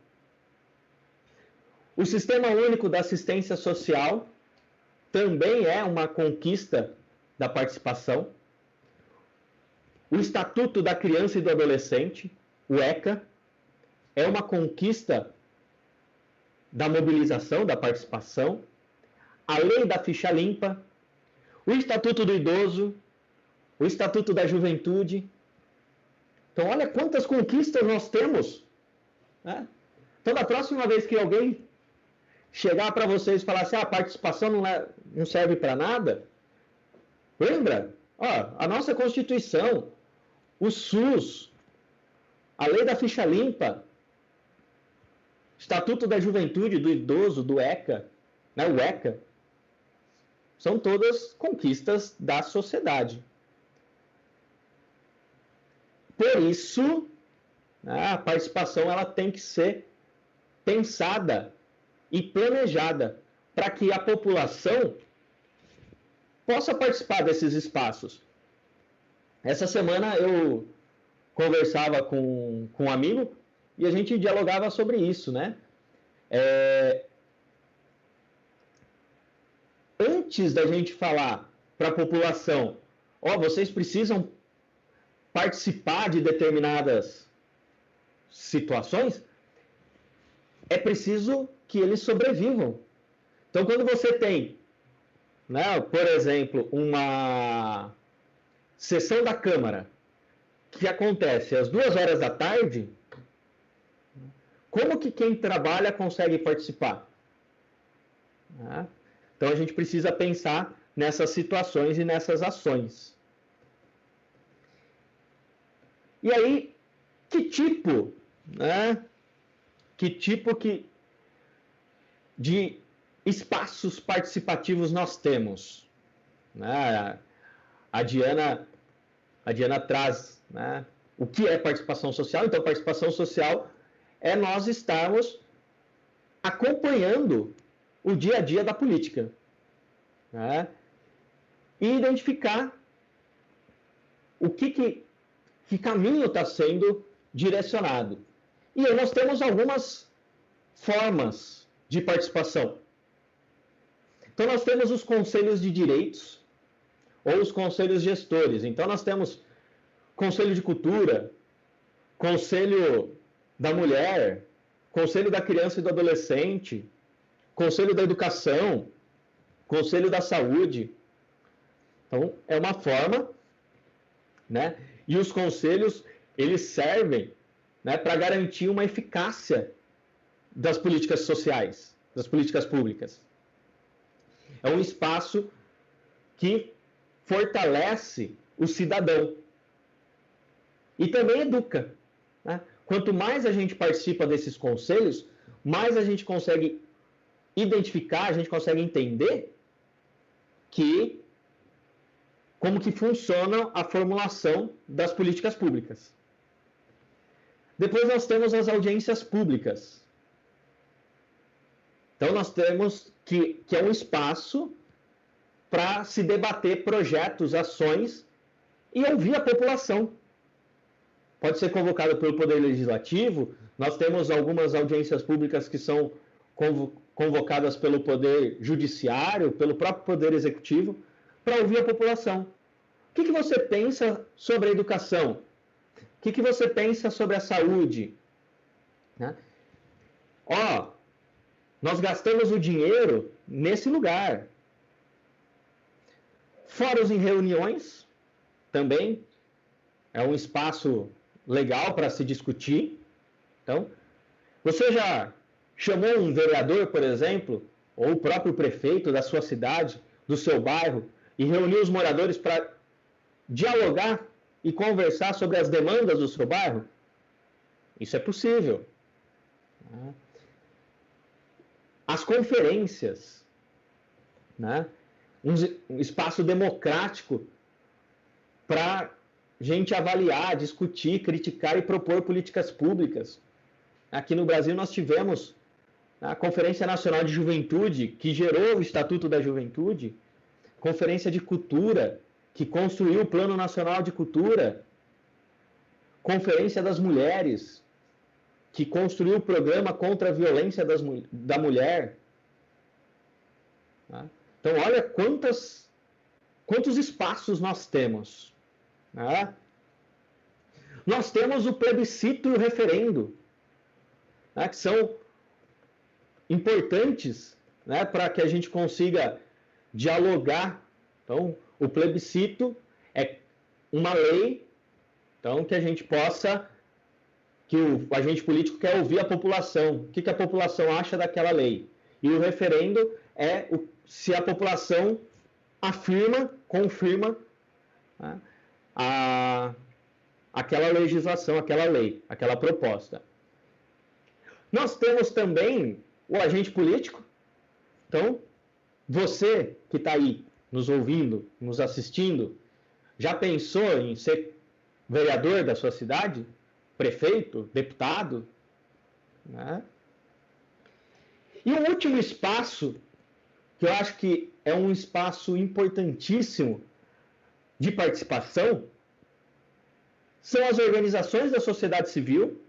O Sistema Único da Assistência Social também é uma conquista da participação. O Estatuto da Criança e do Adolescente, o ECA, é uma conquista da mobilização, da participação. A Lei da Ficha Limpa, o Estatuto do Idoso, o Estatuto da Juventude. Então, olha quantas conquistas nós temos Né? Então, da próxima vez que alguém chegar para vocês e falar assim, a participação não serve para nada, lembra? A nossa Constituição, o SUS, a Lei da Ficha Limpa, Estatuto da Juventude, do Idoso, do ECA, né, o ECA, são todas conquistas da sociedade. Por isso, a participação ela tem que ser pensada e planejada para que a população possa participar desses espaços. Essa semana eu conversava com um amigo e a gente dialogava sobre isso, né? Antes da gente falar para a população, vocês precisam participar de determinadas situações, é preciso que eles sobrevivam. Então, quando você tem, né, por exemplo, uma sessão da Câmara que acontece às 2h da tarde, como que quem trabalha consegue participar? Então, a gente precisa pensar nessas situações e nessas ações. E aí, que tipo de espaços participativos nós temos? A Diana traz, né, o que é participação social. Então, participação social é nós estarmos acompanhando o dia a dia da política, né, e identificar o que caminho está sendo direcionado. E aí nós temos algumas formas de participação. Então, nós temos os conselhos de direitos ou os conselhos gestores. Então, nós temos Conselho de Cultura, Conselho da Mulher, Conselho da Criança e do Adolescente, Conselho da Educação, Conselho da Saúde. Então, é uma forma, né? E os conselhos, eles servem, né, para garantir uma eficácia das políticas sociais, das políticas públicas. É um espaço que fortalece o cidadão e também educa, né? Quanto mais a gente participa desses conselhos, mais a gente consegue identificar, a gente consegue entender como que funciona a formulação das políticas públicas. Depois nós temos as audiências públicas. Então nós temos que é um espaço para se debater projetos, ações e ouvir a população. Pode ser convocado pelo Poder Legislativo. Nós temos algumas audiências públicas que são convocadas pelo Poder Judiciário, pelo próprio Poder Executivo, para ouvir a população. O que você pensa sobre a educação? O que você pensa sobre a saúde? Né? Nós gastamos o dinheiro nesse lugar. Fóruns em reuniões, também, é um espaço legal para se discutir. Então, você já chamou um vereador, por exemplo, ou o próprio prefeito da sua cidade, do seu bairro, e reuniu os moradores para dialogar e conversar sobre as demandas do seu bairro? Isso é possível. As conferências, né? Um espaço democrático para gente avaliar, discutir, criticar e propor políticas públicas. Aqui no Brasil nós tivemos a Conferência Nacional de Juventude, que gerou o Estatuto da Juventude, Conferência de Cultura, que construiu o Plano Nacional de Cultura, Conferência das Mulheres, que construiu o Programa contra a Violência da Mulher. Então, olha quantos espaços nós temos. Nós temos o plebiscito e o referendo, que são importantes, para que a gente consiga dialogar. Então, o plebiscito é uma lei, então, que a gente possa que o agente político quer ouvir a população, o que a população acha daquela lei. E o referendo é se a população afirma, confirma, né, aquela legislação, aquela lei, aquela proposta. Nós temos também o agente político. Então, você que está aí nos ouvindo, nos assistindo, já pensou em ser vereador da sua cidade? Prefeito? Deputado? Né? E o último espaço, que eu acho que é um espaço importantíssimo de participação, são as organizações da sociedade civil,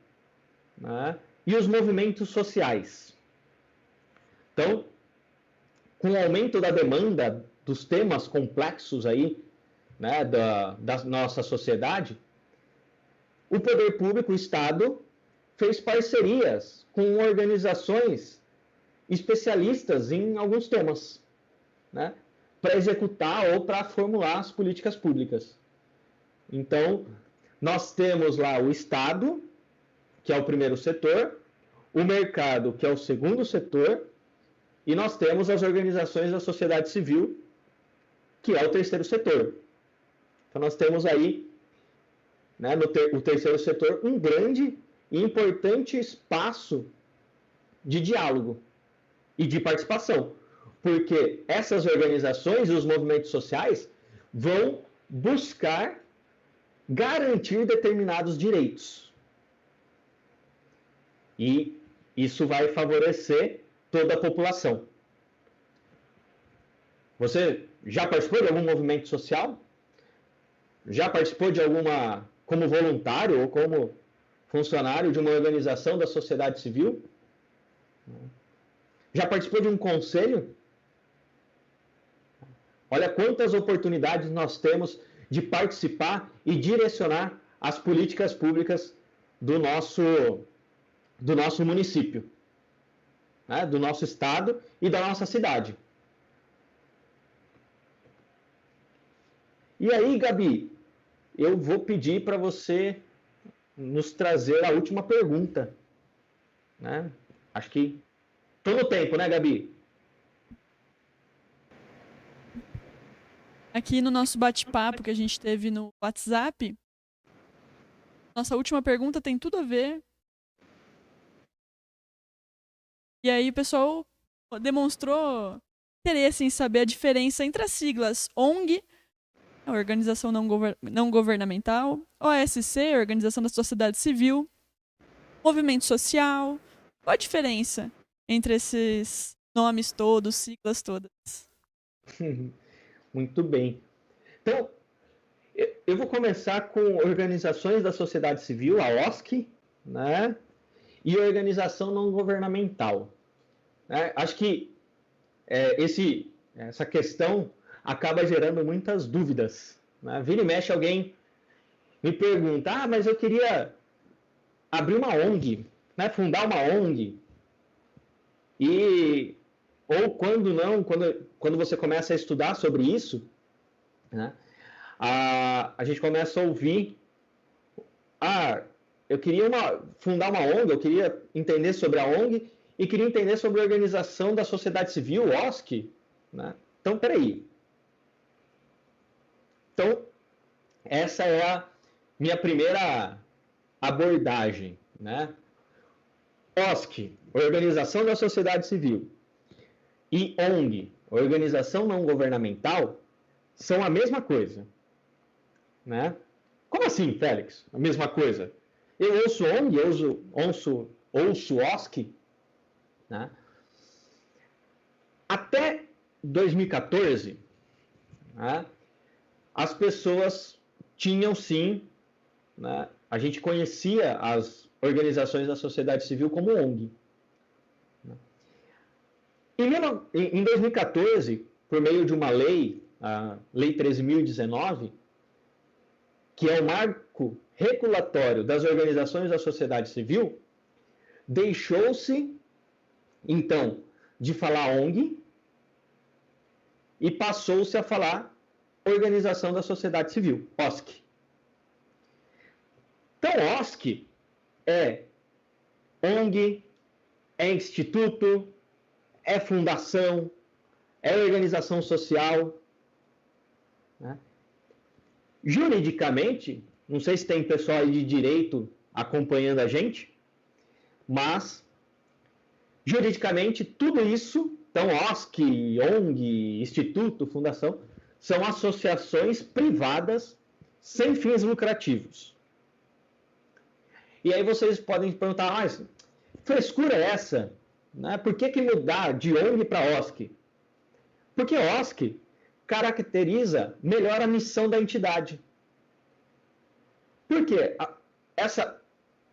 né, e os movimentos sociais. Então, com o aumento da demanda dos temas complexos aí, né, da nossa sociedade, o poder público, o Estado, fez parcerias com organizações especialistas em alguns temas, né, para executar ou para formular as políticas públicas. Então, nós temos lá o Estado, que é o primeiro setor, o mercado, que é o segundo setor, e nós temos as organizações da sociedade civil, que é o terceiro setor. Então, nós temos aí, né, o terceiro setor, um grande e importante espaço de diálogo e de participação, porque essas organizações e os movimentos sociais vão buscar garantir determinados direitos. E isso vai favorecer toda a população. Você já participou de algum movimento social? Já participou de alguma, como voluntário ou como funcionário de uma organização da sociedade civil? Já participou de um conselho? Olha quantas oportunidades nós temos de participar e direcionar as políticas públicas do nosso município, né, do nosso estado e da nossa cidade. E aí, Gabi, eu vou pedir para você nos trazer a última pergunta, né? Acho que estou no tempo, né, Gabi? Aqui no nosso bate-papo que a gente teve no WhatsApp, nossa última pergunta tem tudo a ver. E aí o pessoal demonstrou interesse em saber a diferença entre as siglas ONG, a Organização Não Governamental, OSC, Organização da Sociedade Civil, Movimento Social. Qual a diferença entre esses nomes todos, siglas todas? Muito bem. Então, eu vou começar com organizações da sociedade civil, a OSC, né? E organização não governamental. Né? Acho que essa questão acaba gerando muitas dúvidas. Né? Vira e mexe, alguém me pergunta, mas eu queria abrir uma ONG, né? Fundar uma ONG. Ou quando você começa a estudar sobre isso, né, a gente começa a ouvir, eu queria fundar uma ONG, eu queria entender sobre a ONG e queria entender sobre a organização da sociedade civil, OSC. Né? Então, peraí. Então, essa é a minha primeira abordagem. Né? OSC, Organização da Sociedade Civil, e ONG, Organização Não Governamental, são a mesma coisa. Né? Como assim, Félix? A mesma coisa? Eu ouço ONG, ouço OSC. Né? Até 2014, né, as pessoas tinham sim, né, a gente conhecia as organizações da sociedade civil como ONG. Em 2014, por meio de uma lei, a Lei 13.019, que é o marco regulatório das organizações da sociedade civil, deixou-se, então, de falar ONG e passou-se a falar Organização da Sociedade Civil, OSC. Então, OSC é ONG, é instituto, é fundação, é organização social, né? Juridicamente, não sei se tem pessoal aí de direito acompanhando a gente, mas juridicamente tudo isso, então OSC, ONG, instituto, fundação, são associações privadas sem fins lucrativos. E aí vocês podem perguntar, mas frescura é essa? Né? Por que mudar de ONG para OSC? Porque OSC caracteriza melhor a missão da entidade. Porque essa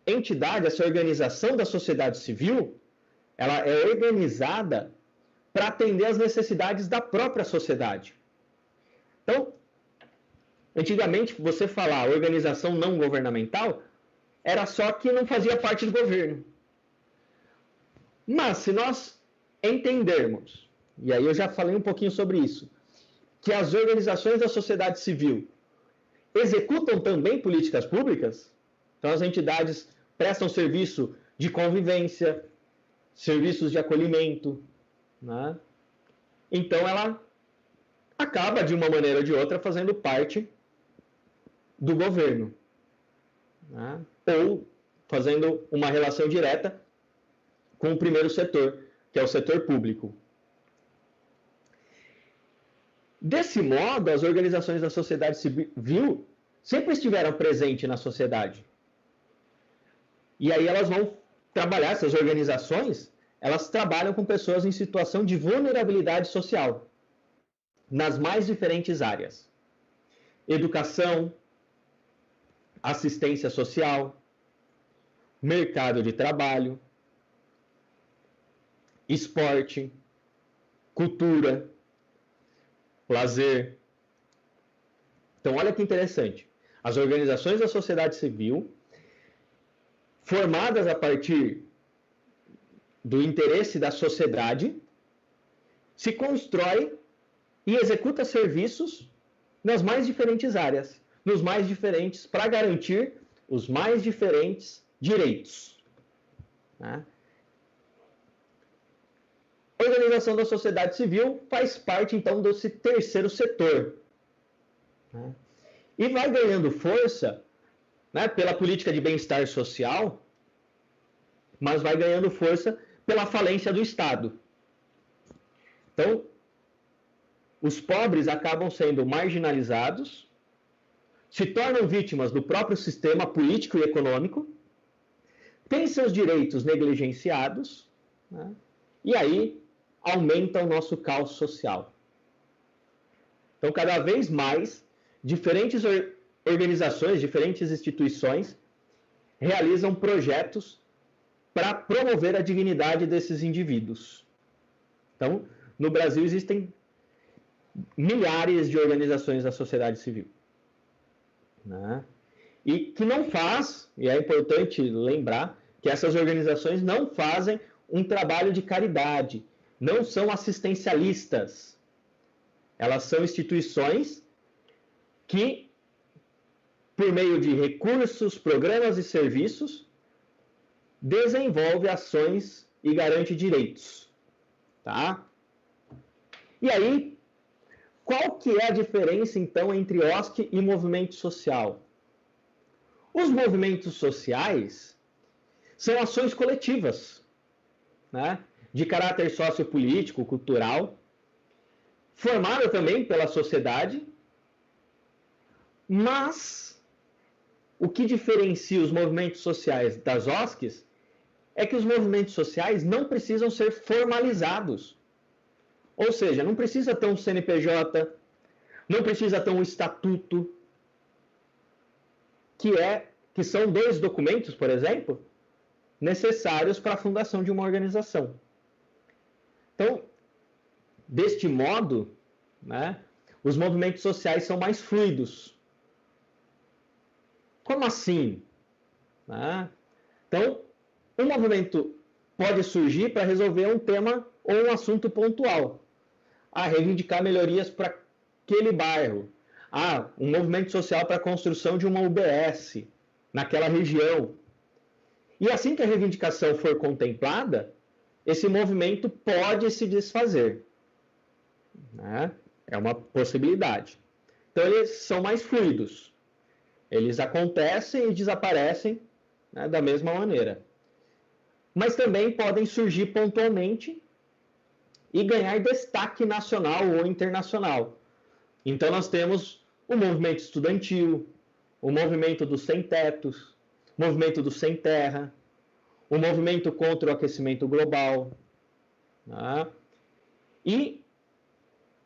entidade, essa organização da sociedade civil, ela é organizada para atender às necessidades da própria sociedade. Então, antigamente, você falar organização não governamental, era só que não fazia parte do governo. Mas, se nós entendermos, e aí eu já falei um pouquinho sobre isso, que as organizações da sociedade civil executam também políticas públicas, então as entidades prestam serviço de convivência, serviços de acolhimento, né? Então ela acaba, de uma maneira ou de outra, fazendo parte do governo, né? Ou fazendo uma relação direta com o primeiro setor, que é o setor público. Desse modo, as organizações da sociedade civil sempre estiveram presentes na sociedade. E aí elas vão trabalhar, essas organizações, elas trabalham com pessoas em situação de vulnerabilidade social, nas mais diferentes áreas. Educação, assistência social, mercado de trabalho, esporte, cultura, lazer. Então, olha que interessante. As organizações da sociedade civil, formadas a partir do interesse da sociedade, se constrói e executa serviços nas mais diferentes áreas, nos mais diferentes, para garantir os mais diferentes direitos. Né? A organização da sociedade civil faz parte, então, desse terceiro setor. Né? E vai ganhando força, né, pela política de bem-estar social, mas vai ganhando força pela falência do Estado. Então, os pobres acabam sendo marginalizados, se tornam vítimas do próprio sistema político e econômico, têm seus direitos negligenciados, né, e aí aumenta o nosso caos social. Então, cada vez mais, diferentes organizações, diferentes instituições realizam projetos para promover a dignidade desses indivíduos. Então, no Brasil existem milhares de organizações da sociedade civil, né? E que não faz, e é importante lembrar, que essas organizações não fazem um trabalho de caridade, não são assistencialistas. Elas são instituições que, por meio de recursos, programas e serviços, desenvolve ações e garante direitos. Tá? E aí, qual que é a diferença, então, entre OSC e movimento social? Os movimentos sociais são ações coletivas, né, de caráter sociopolítico, cultural, formada também pela sociedade, mas o que diferencia os movimentos sociais das OSCs é que os movimentos sociais não precisam ser formalizados. Ou seja, não precisa ter um CNPJ, não precisa ter um estatuto, que são 2 documentos, por exemplo, necessários para a fundação de uma organização. Então, deste modo, né, os movimentos sociais são mais fluidos. Como assim? Né? Então, um movimento pode surgir para resolver um tema ou um assunto pontual. Reivindicar melhorias para aquele bairro. Um movimento social para a construção de uma UBS naquela região. E assim que a reivindicação for contemplada, esse movimento pode se desfazer, né? É uma possibilidade. Então, eles são mais fluidos. Eles acontecem e desaparecem, né, da mesma maneira. Mas também podem surgir pontualmente e ganhar destaque nacional ou internacional. Então, nós temos o movimento estudantil, o movimento dos sem-tetos, o movimento dos sem-terra, o movimento contra o aquecimento global, né? E,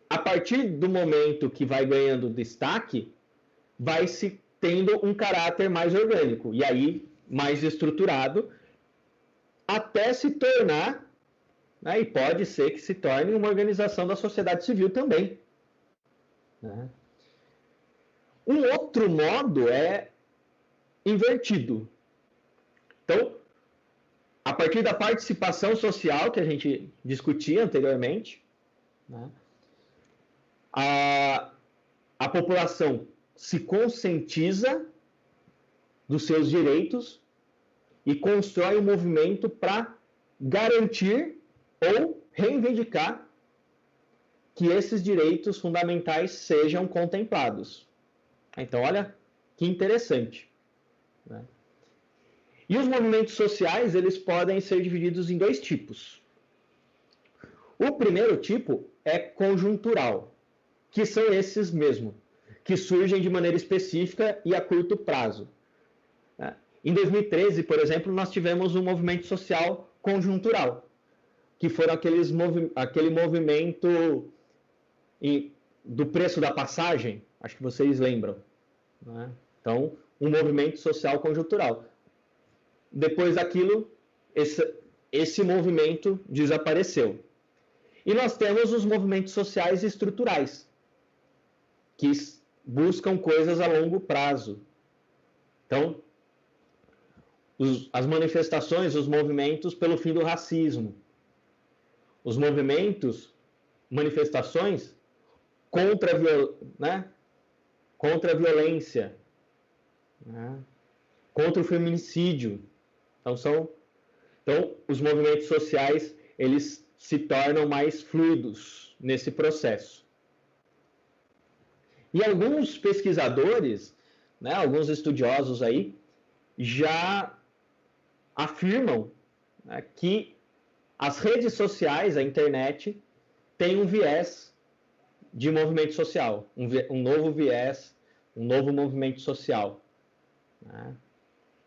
a partir do momento que vai ganhando destaque, vai se tendo um caráter mais orgânico, e aí mais estruturado, até se tornar, né, e pode ser que se torne uma organização da sociedade civil também, né? Um outro modo é invertido. Então, a partir da participação social que a gente discutia anteriormente, né, a população se conscientiza dos seus direitos e constrói um movimento para garantir ou reivindicar que esses direitos fundamentais sejam contemplados. Então, olha que interessante, né? E os movimentos sociais, eles podem ser divididos em dois tipos. O primeiro tipo é conjuntural, que são esses mesmo, que surgem de maneira específica e a curto prazo. Em 2013, por exemplo, nós tivemos um movimento social conjuntural, que foram aquele movimento do preço da passagem, acho que vocês lembram, né? Então, um movimento social conjuntural. Depois daquilo, esse movimento desapareceu. E nós temos os movimentos sociais estruturais, que buscam coisas a longo prazo. Então, as manifestações, os movimentos pelo fim do racismo, os manifestações contra a violência, né, contra o feminicídio. Então, os movimentos sociais, eles se tornam mais fluidos nesse processo. E alguns pesquisadores, né, alguns estudiosos aí, já afirmam, né, que as redes sociais, a internet, tem um viés de movimento social, um novo viés, um novo movimento social, né?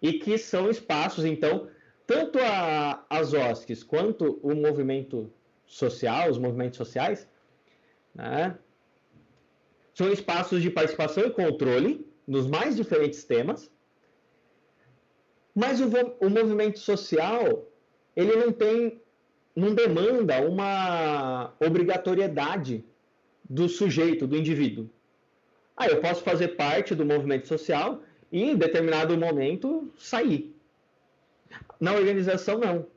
E que são espaços, então, tanto as OSCs quanto o movimento social, os movimentos sociais, né, são espaços de participação e controle nos mais diferentes temas, mas o movimento social, ele não demanda uma obrigatoriedade do sujeito, do indivíduo. Eu posso fazer parte do movimento social e, em determinado momento, sair. Na organização, não.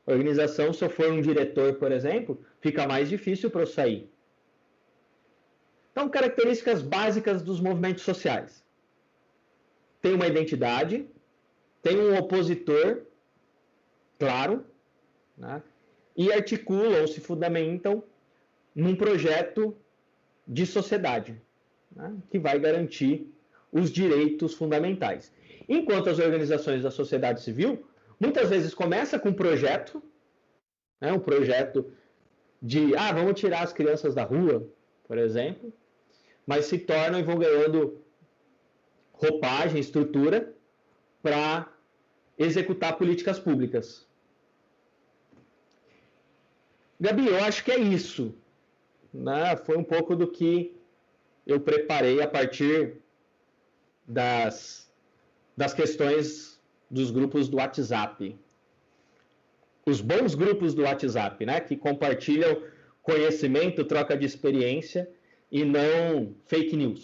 A organização, se eu for um diretor, por exemplo, fica mais difícil para eu sair. Então, características básicas dos movimentos sociais. Tem uma identidade, tem um opositor, claro, né, e articulam ou se fundamentam num projeto de sociedade, né, que vai garantir os direitos fundamentais. Enquanto as organizações da sociedade civil, muitas vezes começa com um projeto, né, um projeto de, vamos tirar as crianças da rua, por exemplo, mas se tornam e vão ganhando roupagem, estrutura, para executar políticas públicas. Gabi, eu acho que é isso, né? Foi um pouco do que eu preparei a partir das questões dos grupos do WhatsApp. Os bons grupos do WhatsApp, né? Que compartilham conhecimento, troca de experiência e não fake news.